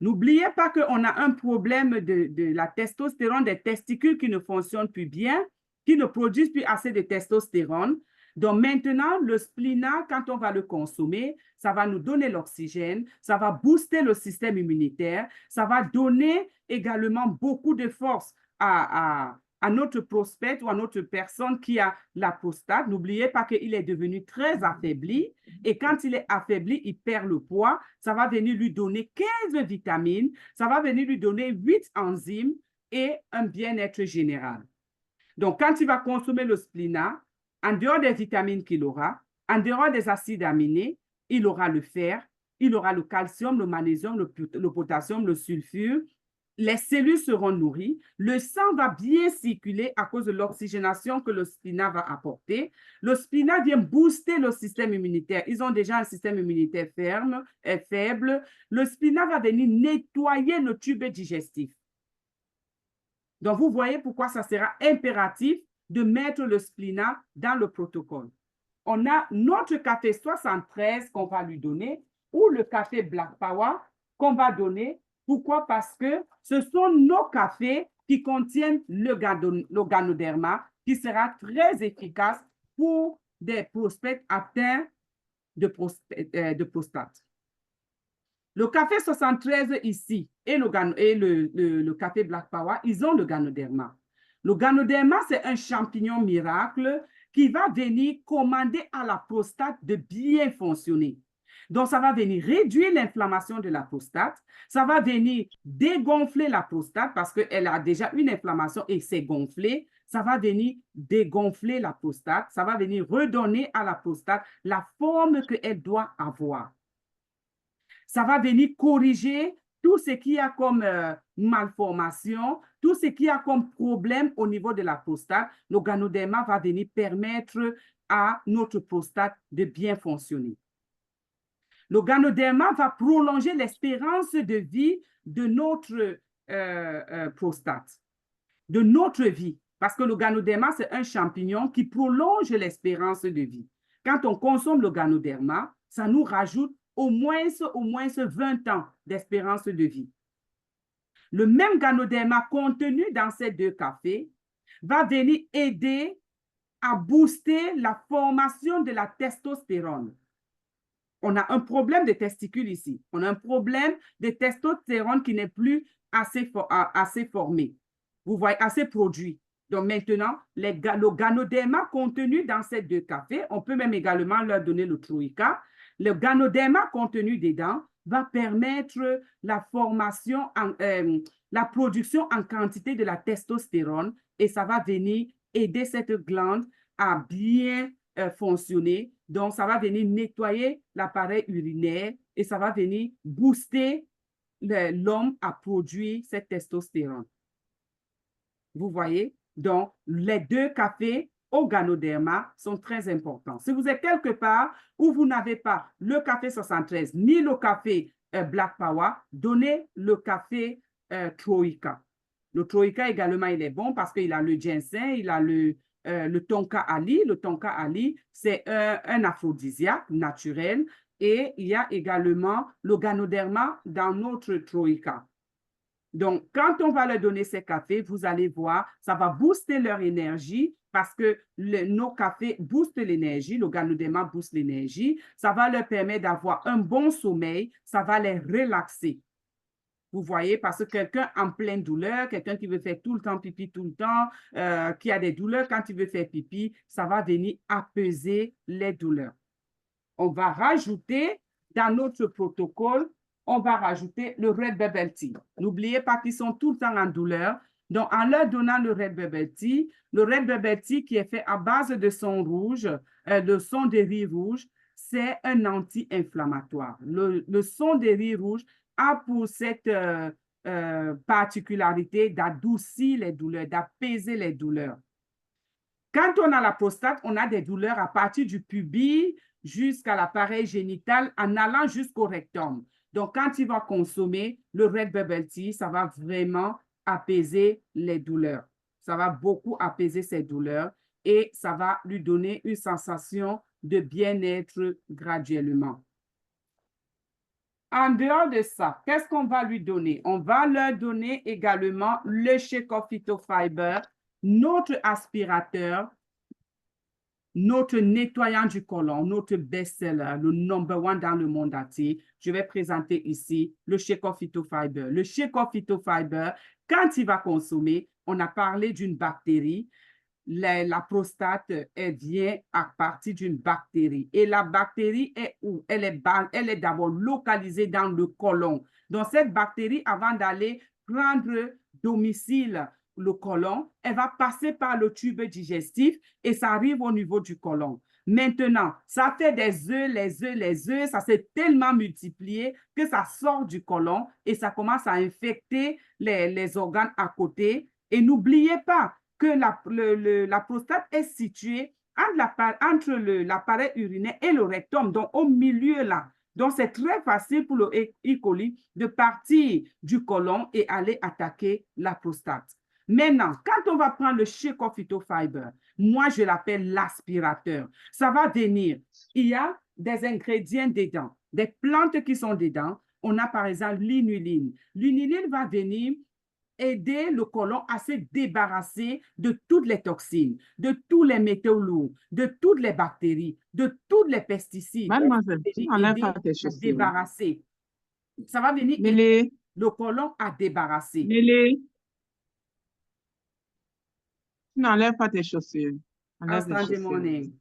N'oubliez pas qu'on a un problème de la testostérone, des testicules qui ne fonctionnent plus bien, qui ne produisent plus assez de testostérone. Donc maintenant, le splinach, quand on va le consommer, ça va nous donner l'oxygène, ça va booster le système immunitaire, ça va donner également beaucoup de force à notre prospect ou à notre personne qui a la prostate. N'oubliez pas qu'il est devenu très affaibli et quand il est affaibli, il perd le poids. Ça va venir lui donner 15 vitamines, ça va venir lui donner 8 enzymes et un bien-être général. Donc, quand il va consommer le spléna, en dehors des vitamines qu'il aura, en dehors des acides aminés, il aura le fer, il aura le calcium, le magnésium, le potassium, le sulfure. Les cellules seront nourries, le sang va bien circuler à cause de l'oxygénation que le spléna va apporter. Le spléna vient booster le système immunitaire. Ils ont déjà un système immunitaire faible. Le spléna va venir nettoyer le tube digestif. Donc, vous voyez pourquoi ça sera impératif de mettre le spléna dans le protocole. On a notre café 73 qu'on va lui donner ou le café Black Power qu'on va donner. Pourquoi? Parce que ce sont nos cafés qui contiennent le Ganoderma qui sera très efficace pour des prospects atteints de prostate. Le café 73 ici et le café Black Power, ils ont le Ganoderma. Le Ganoderma, c'est un champignon miracle qui va venir commander à la prostate de bien fonctionner. Donc, ça va venir réduire l'inflammation de la prostate. Ça va venir dégonfler la prostate parce qu'elle a déjà une inflammation et c'est gonflé. Ça va venir dégonfler la prostate. Ça va venir redonner à la prostate la forme qu'elle doit avoir. Ça va venir corriger tout ce qui a comme malformation, tout ce qui a comme problème au niveau de la prostate. Le Ganoderma va venir permettre à notre prostate de bien fonctionner. Le Ganoderma va prolonger l'espérance de vie de notre prostate, de notre vie. Parce que le Ganoderma, c'est un champignon qui prolonge l'espérance de vie. Quand on consomme le Ganoderma, ça nous rajoute au moins 20 ans d'espérance de vie. Le même Ganoderma contenu dans ces deux cafés va venir aider à booster la formation de la testostérone. On a un problème de testicules ici. On a un problème de testostérone qui n'est plus assez formé. Vous voyez, assez produit. Donc maintenant, le Ganoderma contenu dans ces deux cafés, on peut même également leur donner le Troïka. Le Ganoderma contenu dedans va permettre la formation, la production en quantité de la testostérone et ça va venir aider cette glande à bien fonctionner. Donc, ça va venir nettoyer l'appareil urinaire et ça va venir booster l'homme à produire cette testostérone. Vous voyez? Donc, les deux cafés au Ganoderma sont très importants. Si vous êtes quelque part où vous n'avez pas le café 73 ni le café Black Power, donnez le café Troïka. Le Troïka également, il est bon parce qu'il a le ginseng, il a le tonka ali. Le tonka ali, c'est un aphrodisiaque naturel et il y a également le Ganoderma dans notre Troïka. Donc, quand on va leur donner ces cafés, vous allez voir, ça va booster leur énergie parce que nos cafés boostent l'énergie, le Ganoderma booste l'énergie. Ça va leur permettre d'avoir un bon sommeil, ça va les relaxer. Vous voyez, parce que quelqu'un en pleine douleur, quelqu'un qui veut faire tout le temps pipi tout le temps, qui a des douleurs quand il veut faire pipi, ça va venir apaiser les douleurs. On va rajouter dans notre protocole, on va rajouter le Red Bubble Tea. N'oubliez pas qu'ils sont tout le temps en douleur. Donc, en leur donnant le Red Bubble Tea qui est fait à base de son rouge, de son de riz rouge, c'est un anti-inflammatoire. Le son de riz rouge a pour cette particularité d'adoucir les douleurs, d'apaiser les douleurs. Quand on a la prostate, on a des douleurs à partir du pubis jusqu'à l'appareil génital en allant jusqu'au rectum. Donc, quand il va consommer le Red Bubble Tea, ça va vraiment apaiser les douleurs. Ça va beaucoup apaiser ses douleurs et ça va lui donner une sensation de bien-être graduellement. En dehors de ça, qu'est-ce qu'on va lui donner? On va leur donner également le Shake-Off Phytofiber, notre aspirateur, notre nettoyant du côlon, notre best-seller, le number one dans le monde entier. Je vais présenter ici le Shake-Off Phytofiber. Le Shake-Off Phytofiber, quand il va consommer, on a parlé d'une bactérie. La prostate, elle vient à partir d'une bactérie. Et la bactérie est où? Elle est d'abord localisée dans le côlon. Donc, cette bactérie, avant d'aller prendre domicile le côlon, elle va passer par le tube digestif et ça arrive au niveau du côlon. Maintenant, ça fait des œufs, les œufs, ça s'est tellement multiplié que ça sort du côlon et ça commence à infecter les organes à côté. Et n'oubliez pas que la prostate est située entre l'appareil urinaire et le rectum, donc au milieu là. Donc, c'est très facile pour le E. coli de partir du côlon et aller attaquer la prostate. Maintenant, quand on va prendre le Shake-Off Phytofiber, moi, je l'appelle l'aspirateur. Ça va venir. Il y a des ingrédients dedans, des plantes qui sont dedans. On a par exemple l'inuline. L'inuline va venir aider le côlon à se débarrasser de toutes les toxines, de tous les métaux lourds, de toutes les bactéries, de tous les pesticides. Mademoiselle, tu n'enlèves pas tes À chaussures. débarrasser. Ça va venir aider Mélé, le côlon à débarrasser. Mélé, tu n'enlèves pas tes chaussures. Enlève tes Instant chaussures. morning.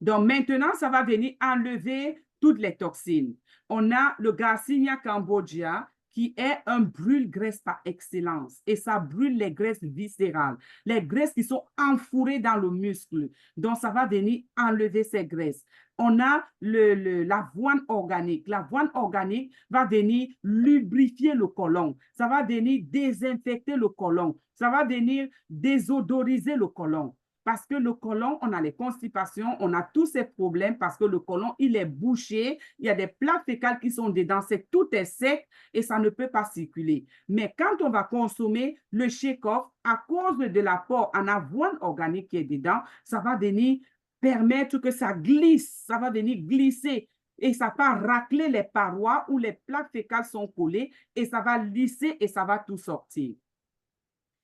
Donc maintenant, ça va venir enlever toutes les toxines. On a le Garcinia cambogia qui est un brûle-graisse par excellence et ça brûle les graisses viscérales, les graisses qui sont enfourées dans le muscle. Donc, ça va venir enlever ces graisses. On a l'avoine organique. L'avoine organique va venir lubrifier le côlon. Ça va venir désinfecter le côlon. Ça va venir désodoriser le côlon. Parce que le côlon, on a les constipations, on a tous ces problèmes parce que le côlon, il est bouché, il y a des plaques fécales qui sont dedans, tout est sec et ça ne peut pas circuler. Mais quand on va consommer le Shake-Off, à cause de l'apport en avoine organique qui est dedans, ça va venir permettre que ça glisse, ça va venir glisser et ça va racler les parois où les plaques fécales sont collées et ça va lisser et ça va tout sortir.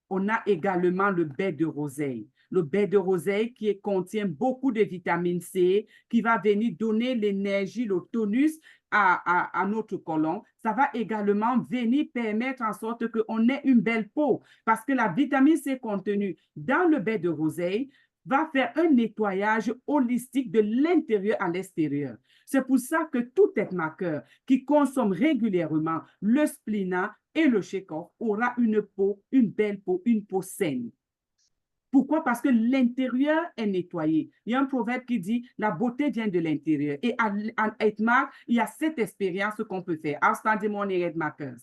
On a également le baie de roseille. Le baie de roseille qui contient beaucoup de vitamine C, qui va venir donner l'énergie, le tonus à notre côlon. Ça va également venir permettre en sorte qu'on ait une belle peau parce que la vitamine C contenue dans le baie de roseille va faire un nettoyage holistique de l'intérieur à l'extérieur. C'est pour ça que tout être-marqueur qui consomme régulièrement le Splina et le Shake-Off aura une peau, une belle peau, une peau saine. Pourquoi? Parce que l'intérieur est nettoyé. Il y a un proverbe qui dit « la beauté vient de l'intérieur ». Et à Edmark, il y a cette expérience qu'on peut faire. Outstanding Morning Edmarkers.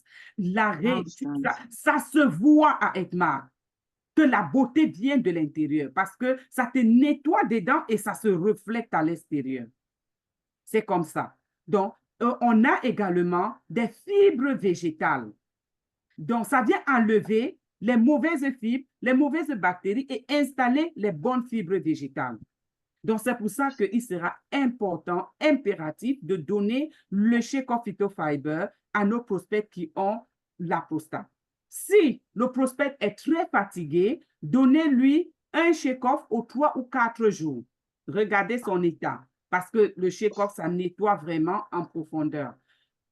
Ça se voit à Edmark que la beauté vient de l'intérieur parce que ça te nettoie dedans et ça se reflète à l'extérieur. C'est comme ça. Donc, on a également des fibres végétales. Donc, ça vient enlever les mauvaises fibres, les mauvaises bactéries et installer les bonnes fibres végétales. Donc, c'est pour ça qu'il sera important, impératif de donner le Shake-Off Phytofiber à nos prospects qui ont la prostate. Si le prospect est très fatigué, donnez-lui un Shake-Off aux 3 ou 4 jours. Regardez son état parce que le Shake-Off, ça nettoie vraiment en profondeur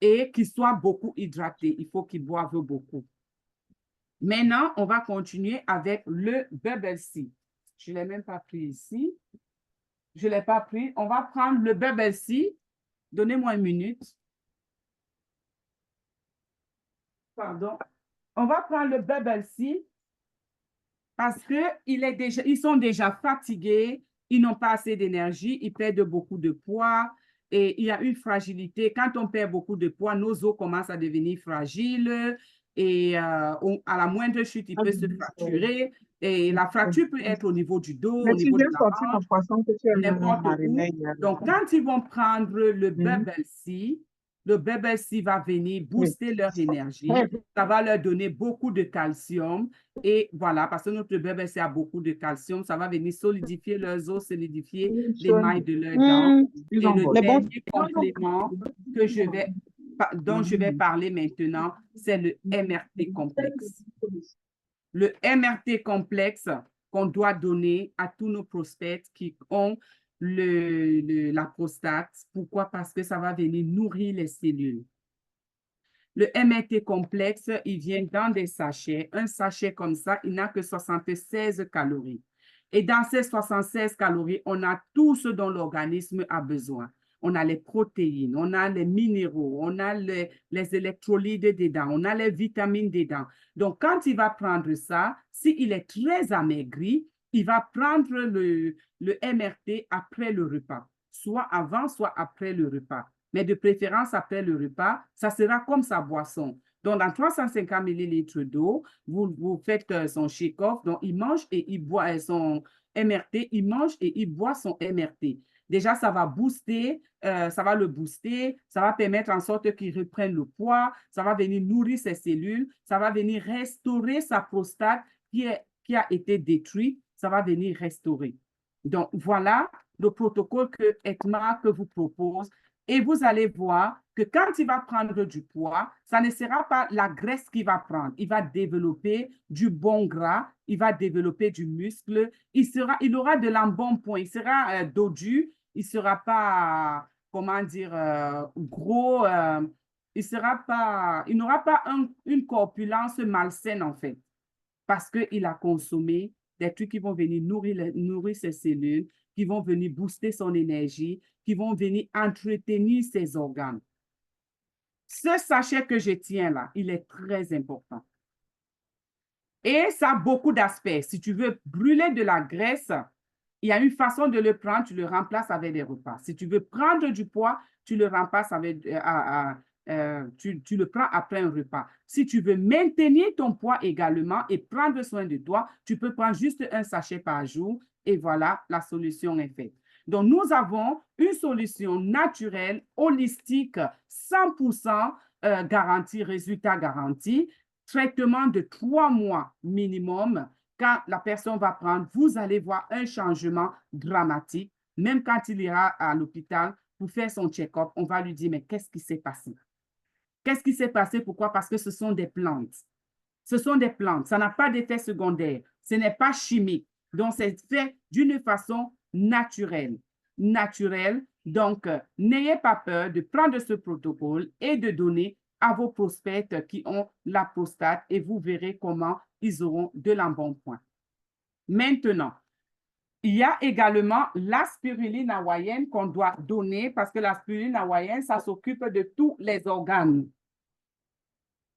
et qu'il soit beaucoup hydraté. Il faut qu'il boive beaucoup. Maintenant, on va continuer avec le Bubble C. Je ne l'ai même pas pris ici. Je ne l'ai pas pris. On va prendre le Bubble C. Donnez-moi une minute. Pardon. On va prendre le Bubble C parce qu'ils sont déjà fatigués, ils n'ont pas assez d'énergie, ils perdent beaucoup de poids et il y a une fragilité. Quand on perd beaucoup de poids, nos os commencent à devenir fragiles et à la moindre chute, il peut se fracturer. Et la fracture peut être au niveau du dos, au niveau de la hanche, n'importe où. Donc, quand ils vont prendre le Bubble C, le Bubble C va venir booster leur énergie. Ça va leur donner beaucoup de calcium. Et voilà, parce que notre Bubble C a beaucoup de calcium, ça va venir solidifier leurs os, solidifier les mailles de leurs dents. Et le dernier complément dont je vais parler maintenant, c'est le MRT complexe. Le MRT complexe qu'on doit donner à tous nos prospects qui ont la prostate. Pourquoi? Parce que ça va venir nourrir les cellules. Le MRT complexe, il vient dans des sachets. Un sachet comme ça, il n'a que 76 calories. Et dans ces 76 calories, on a tout ce dont l'organisme a besoin. on a les protéines, on a les minéraux, on a les électrolytes dedans, on a les vitamines dedans. Donc, quand il va prendre ça, s'il est très amaigri, il va prendre le MRT après le repas, soit avant, soit après le repas. Mais de préférence après le repas, ça sera comme sa boisson. Donc, dans 350 millilitres d'eau, vous faites son shake-off, donc il mange et il boit son MRT, il mange et il boit son MRT. Déjà, ça va booster, ça va le booster, ça va permettre en sorte qu'il reprenne le poids, ça va venir nourrir ses cellules, ça va venir restaurer sa prostate qui a été détruite, ça va venir restaurer. Donc, voilà le protocole que ETMA vous propose. Et vous allez voir que quand il va prendre du poids, ça ne sera pas la graisse qu'il va prendre. Il va développer du bon gras, il va développer du muscle, il aura de l'embonpoint, il sera dodu, il ne sera pas, comment dire, gros, il n'aura pas une corpulence malsaine en fait, parce qu'il a consommé des trucs qui vont venir nourrir ses cellules, qui vont venir booster son énergie, qui vont venir entretenir ses organes. Ce sachet que je tiens là, il est très important. Et ça a beaucoup d'aspects. Si tu veux brûler de la graisse, il y a une façon de le prendre, tu le remplaces avec des repas. Si tu veux prendre du poids, tu le remplaces avec, tu le prends après un repas. Si tu veux maintenir ton poids également et prendre soin de toi, tu peux prendre juste un sachet par jour et voilà, la solution est faite. Donc, nous avons une solution naturelle, holistique, 100% garantie, résultat garanti, traitement de 3 mois minimum. Quand la personne va prendre, vous allez voir un changement dramatique. Même quand il ira à l'hôpital pour faire son check-up, on va lui dire, mais qu'est-ce qui s'est passé? Qu'est-ce qui s'est passé? Pourquoi? Parce que ce sont des plantes. Ce sont des plantes. Ça n'a pas d'effet secondaire. Ce n'est pas chimique. Donc, c'est fait d'une façon naturelle. Naturelle. Donc, n'ayez pas peur de prendre ce protocole et de donner à vos prospects qui ont la prostate et vous verrez comment ils auront de l'embonpoint. Maintenant, il y a également la spiruline hawaïenne qu'on doit donner parce que la spiruline hawaïenne, ça s'occupe de tous les organes.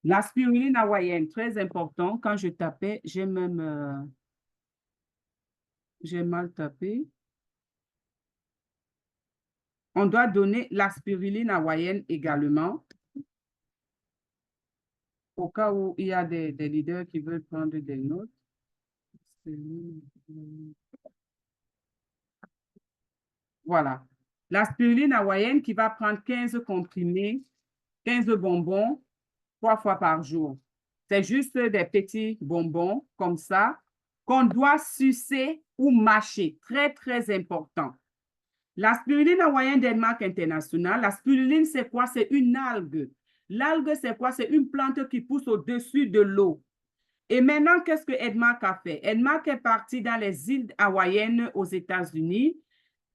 La spiruline hawaïenne, très important. Quand je tapais, j'ai même... j'ai mal tapé. On doit donner la spiruline hawaïenne également. Au cas où il y a des leaders qui veulent prendre des notes. Voilà. La spiruline hawaïenne qui va prendre 15 comprimés, 15 bonbons, 3 fois par jour. C'est juste des petits bonbons comme ça qu'on doit sucer ou mâcher. Très, très important. La spiruline hawaïenne d'Edmark International, la spiruline, c'est quoi? C'est une algue. L'algue, c'est quoi? C'est une plante qui pousse au-dessus de l'eau. Et maintenant, qu'est-ce que Edmark a fait? Edmark est parti dans les îles hawaïennes aux États-Unis.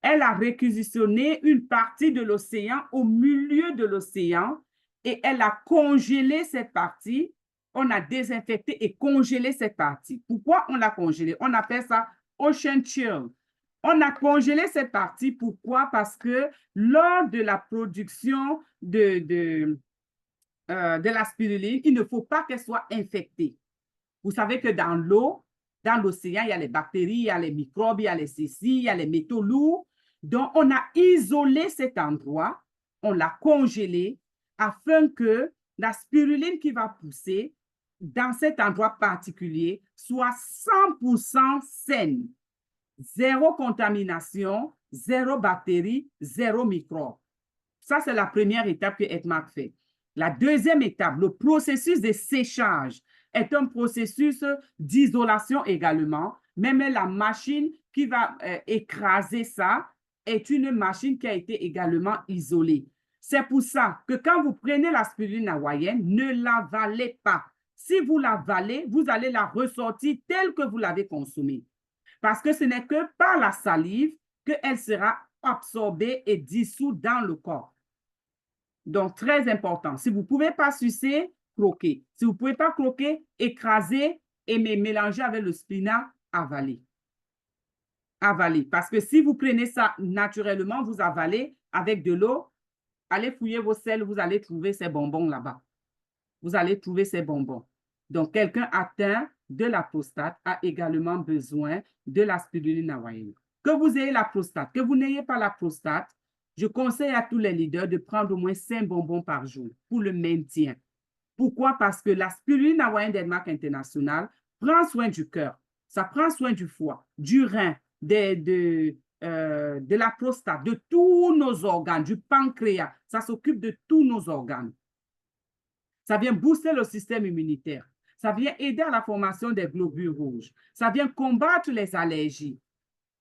Elle a réquisitionné une partie de l'océan au milieu de l'océan et elle a congelé cette partie. On a désinfecté et congelé cette partie. Pourquoi on l'a congelée? On appelle ça ocean chill. On a congelé cette partie. Pourquoi? Parce que lors de la production de la spiruline, il ne faut pas qu'elle soit infectée. Vous savez que dans l'eau, dans l'océan, il y a les bactéries, il y a les microbes, il y a les cécies, il y a les métaux lourds. Donc, on a isolé cet endroit, on l'a congelé afin que la spiruline qui va pousser dans cet endroit particulier soit 100% saine. Zéro contamination, zéro bactérie, zéro microbe. Ça, c'est la première étape que Edmark fait. La deuxième étape, le processus de séchage est un processus d'isolation également. Même la machine qui va écraser ça est une machine qui a été également isolée. C'est pour ça que quand vous prenez la spiruline hawaïenne, ne l'avalez pas. Si vous l'avalez, vous allez la ressortir telle que vous l'avez consommée. Parce que ce n'est que par la salive qu'elle sera absorbée et dissoute dans le corps. Donc, très important. Si vous ne pouvez pas sucer, croquer. Si vous ne pouvez pas croquer, écraser et mélanger avec le spinach, avaler. Avaler. Parce que si vous prenez ça naturellement, vous avalez, avec de l'eau, allez fouiller vos selles, vous allez trouver ces bonbons là-bas. Vous allez trouver ces bonbons. Donc, quelqu'un atteint de la prostate a également besoin de la spiruline hawaïenne. Que vous ayez la prostate, que vous n'ayez pas la prostate, je conseille à tous les leaders de prendre au moins 5 bonbons par jour pour le maintien. Pourquoi? Parce que la spiruline hawaïenne d'Edmark International prend soin du cœur, ça prend soin du foie, du rein, de la prostate, de tous nos organes, du pancréas. Ça s'occupe de tous nos organes. Ça vient booster le système immunitaire. Ça vient aider à la formation des globules rouges. Ça vient combattre les allergies,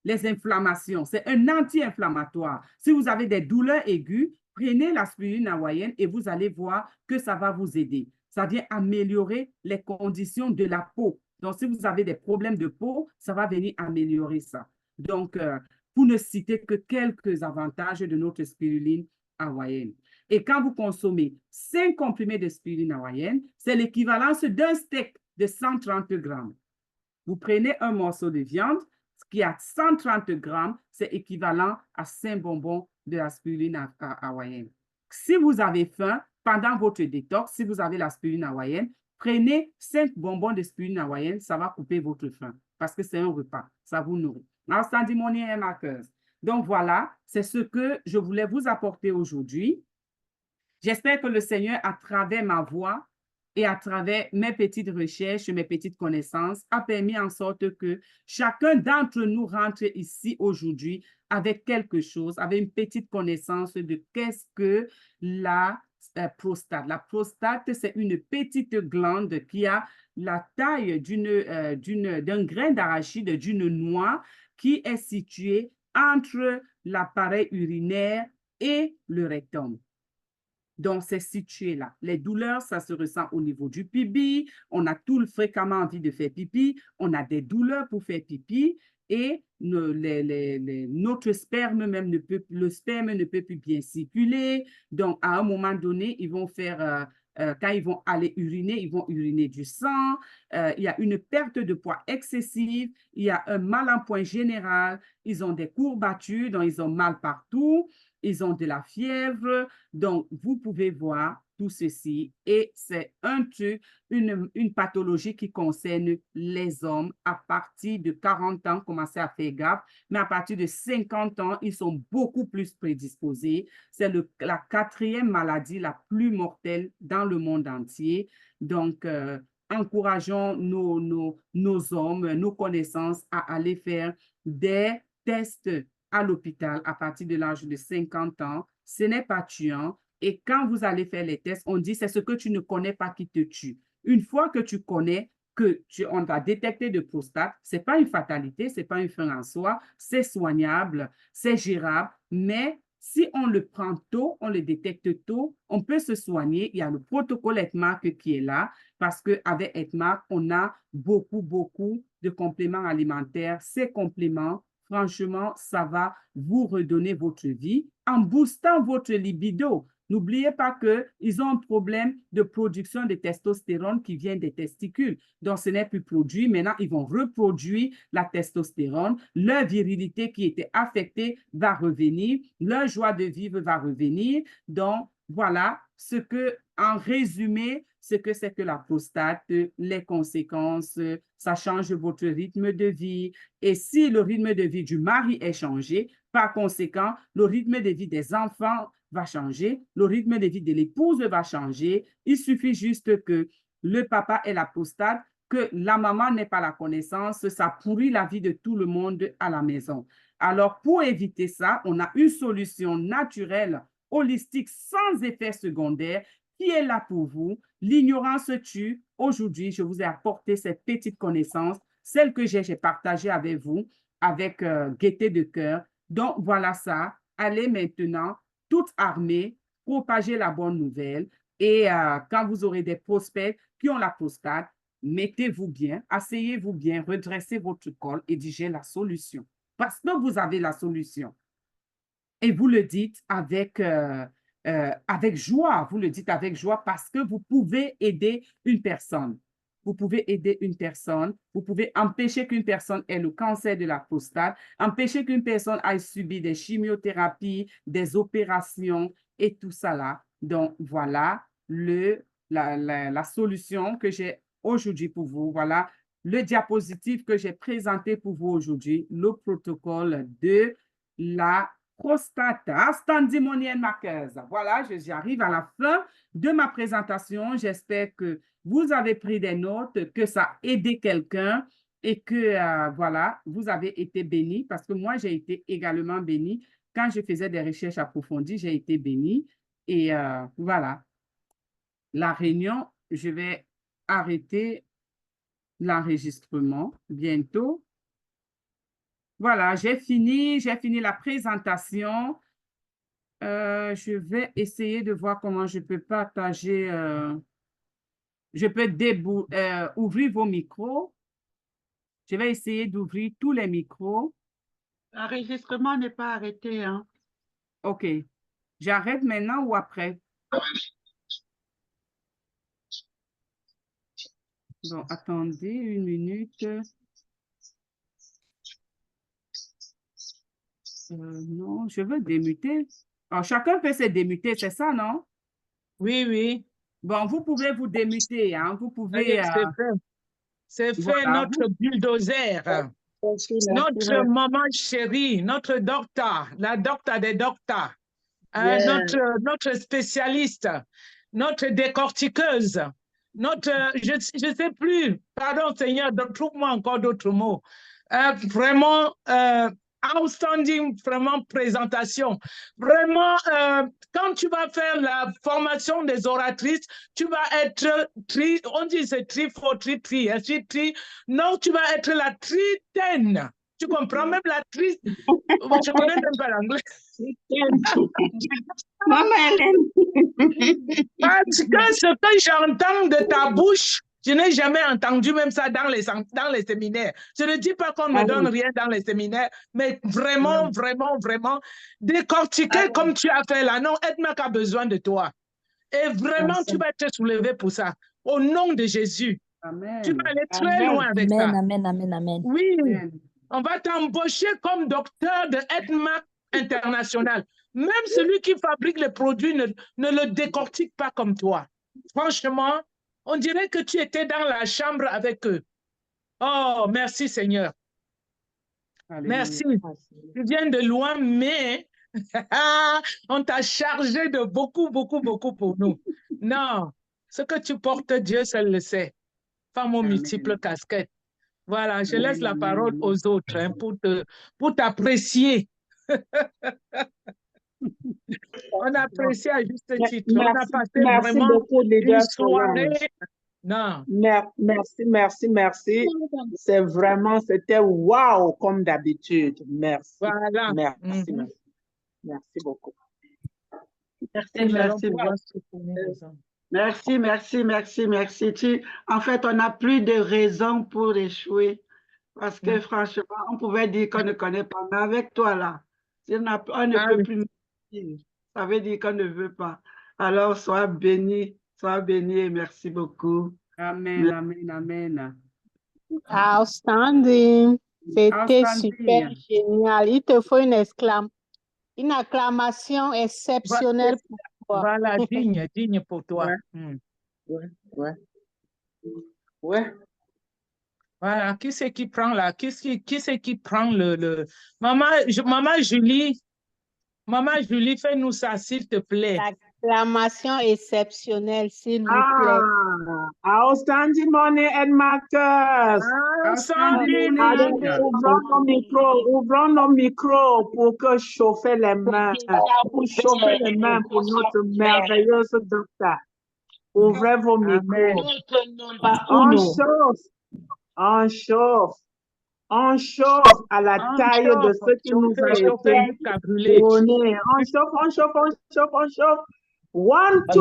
les inflammations. C'est un anti-inflammatoire. Si vous avez des douleurs aiguës, prenez la spiruline hawaïenne et vous allez voir que ça va vous aider. Ça vient améliorer les conditions de la peau. Donc, si vous avez des problèmes de peau, ça va venir améliorer ça. Donc, pour ne citer que quelques avantages de notre spiruline hawaïenne. Et quand vous consommez 5 comprimés de spiruline hawaïenne, c'est l'équivalence d'un steak de 130 grammes. Vous prenez un morceau de viande, qui a 130 grammes, c'est équivalent à 5 bonbons de la spiruline hawaïenne. Si vous avez faim, pendant votre détox, si vous avez la spiruline hawaïenne, prenez 5 bonbons de spiruline hawaïenne, ça va couper votre faim parce que c'est un repas, ça vous nourrit. Alors, Sandy Morning et Markers. Donc, voilà, c'est ce que je voulais vous apporter aujourd'hui. J'espère que le Seigneur, à travers ma voix et à travers mes petites recherches, mes petites connaissances, a permis en sorte que chacun d'entre nous rentre ici aujourd'hui avec quelque chose, avec une petite connaissance de qu'est-ce que la prostate. La prostate, c'est une petite glande qui a la taille d'un grain d'arachide, d'une noix, qui est située entre l'appareil urinaire et le rectum. Donc, c'est situé là. Les douleurs, ça se ressent au niveau du pipi. On a fréquemment envie de faire pipi. On a des douleurs pour faire pipi. Et notre sperme même le sperme ne peut plus bien circuler. Donc, à un moment donné, ils vont faire, quand ils vont aller uriner, ils vont uriner du sang. Il y a une perte de poids excessive. Il y a un mal en point général. Ils ont des courbatures, donc ils ont mal partout. Ils ont de la fièvre. Donc, vous pouvez voir tout ceci et c'est une pathologie qui concerne les hommes à partir de 40 ans, commencez à faire gaffe, mais à partir de 50 ans, ils sont beaucoup plus prédisposés. C'est la 4e maladie la plus mortelle dans le monde entier. Donc, encourageons nos hommes, nos connaissances à aller faire des tests à l'hôpital à partir de l'âge de 50 ans. Ce n'est pas tuant. Et quand vous allez faire les tests, on dit c'est ce que tu ne connais pas qui te tue. Une fois que tu connais on va détecter de prostate, ce n'est pas une fatalité, ce n'est pas une fin en soi, c'est soignable, c'est gérable, mais si on le prend tôt, on le détecte tôt, on peut se soigner. Il y a le protocole ETMAC qui est là parce qu'avec ETMAC, on a beaucoup de compléments alimentaires. Ces compléments, franchement, ça va vous redonner votre vie en boostant votre libido. N'oubliez pas qu'ils ont un problème de production de testostérone qui vient des testicules. Donc, ce n'est plus produit. Maintenant, ils vont reproduire la testostérone. Leur virilité qui était affectée va revenir. Leur joie de vivre va revenir. Donc, voilà en résumé, ce que c'est que la prostate, les conséquences, ça change votre rythme de vie. Et si le rythme de vie du mari est changé, par conséquent, le rythme de vie des enfants va changer, le rythme de vie de l'épouse va changer. Il suffit juste que le papa ait la prostate, que la maman n'ait pas la connaissance, ça pourrit la vie de tout le monde à la maison. Alors, pour éviter ça, on a une solution naturelle, holistique, sans effet secondaire, qui est là pour vous. L'ignorance tue. Aujourd'hui, je vous ai apporté cette petite connaissance, celle que j'ai partagée avec vous, avec gaieté de cœur. Donc, voilà ça. Allez maintenant, toute armée, propager la bonne nouvelle. Et quand vous aurez des prospects qui ont la prostate, mettez-vous bien, asseyez-vous bien, redressez votre col et digérez la solution. Parce que vous avez la solution. Et vous le dites avec joie. Vous le dites avec joie parce que vous pouvez aider une personne. vous pouvez aider une personne, vous pouvez empêcher qu'une personne ait le cancer de la prostate, empêcher qu'une personne aille subir des chimiothérapies, des opérations et tout ça là. Donc, voilà la solution que j'ai aujourd'hui pour vous. Voilà le diapositive que j'ai présenté pour vous aujourd'hui, le protocole de la prostate. Astandimonienne marqueuse. Voilà, j'arrive à la fin de ma présentation. J'espère que vous avez pris des notes, que ça a aidé quelqu'un et que, voilà, vous avez été béni parce que moi, j'ai été également béni. Quand je faisais des recherches approfondies, j'ai été béni. Et voilà, la réunion, je vais arrêter l'enregistrement bientôt. Voilà, j'ai fini la présentation. Je vais essayer de voir comment je peux partager. Je peux ouvrir vos micros. Je vais essayer d'ouvrir tous les micros. L'enregistrement n'est pas arrêté, hein? OK. J'arrête maintenant ou après? Bon, attendez une minute. Non, je veux démuter. Alors, chacun peut se démuter, c'est ça, non? Oui, oui. Bon, vous pouvez vous démuter, hein? Vous pouvez... C'est fait, voilà, notre bulldozer. Notre maman chérie, notre docteur, la docteur des docteurs, notre spécialiste, notre décortiqueuse, je ne sais plus, pardon Seigneur, trouve-moi encore d'autres mots. Vraiment, outstanding, vraiment présentation. Vraiment, quand tu vas faire la formation des oratrices, tu vas être, on dit c'est tri. Non, tu vas être la tritaine. Tu comprends même la triste. Je connais même pas l'anglais. Maman Hélène. Parce que ce que j'entends de ta bouche, je n'ai jamais entendu même ça dans les séminaires. Je ne dis pas qu'on ne donne rien dans les séminaires, mais vraiment, vraiment, décortiquer comme tu as fait là. Non, Edmarc a besoin de toi. Et vraiment, tu vas te soulever pour ça. Au nom de Jésus. Amen. Tu vas aller très loin avec ça. Amen. Oui, Amen. on va t'embaucher comme docteur de Edmarc International. Même celui qui fabrique les produits ne le décortique pas comme toi. Franchement, on dirait que tu étais dans la chambre avec eux. Oh, merci Seigneur. Alléluia. Merci. Tu viens de loin, mais on t'a chargé de beaucoup pour nous. Non, ce que tu portes, Dieu seul le sait. Femme aux multiples casquettes. Voilà, je laisse la parole aux autres hein, pour t'apprécier. On apprécie à juste titre. On a passé vraiment beaucoup, une soirée. Non. Merci. C'est vraiment, c'était wow comme d'habitude. Merci. Voilà. Merci beaucoup. Merci. En fait, on n'a plus de raison pour échouer. Parce que franchement, on pouvait dire qu'on ne connaît pas. Mais avec toi, là, on ne peut plus dire. Ça veut dire qu'on ne veut pas. Alors, sois béni et merci beaucoup. Amen. Outstanding. C'était super génial. Il te faut une acclamation exceptionnelle pour toi. Voilà, digne pour toi. Ouais. Voilà, qui c'est qui prend là? Qui c'est qui prend le... Maman Julie, fais-nous ça, s'il te plaît. Acclamation exceptionnelle, s'il vous plaît. Outstanding money and markers. Ouvrons nos micros pour que chauffer les mains. Pour chauffer les mains pour notre merveilleuse docteur. Ouvrez vos micros. On chauffe à la taille de ce qui nous a été donné. On chauffe. 1, 2,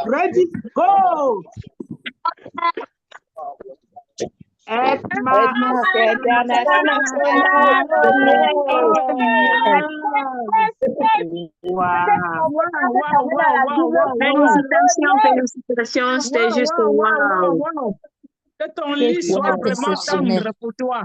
ready, go! Félicitations, c'était juste wow. Que ton lit soit vraiment tendre pour toi.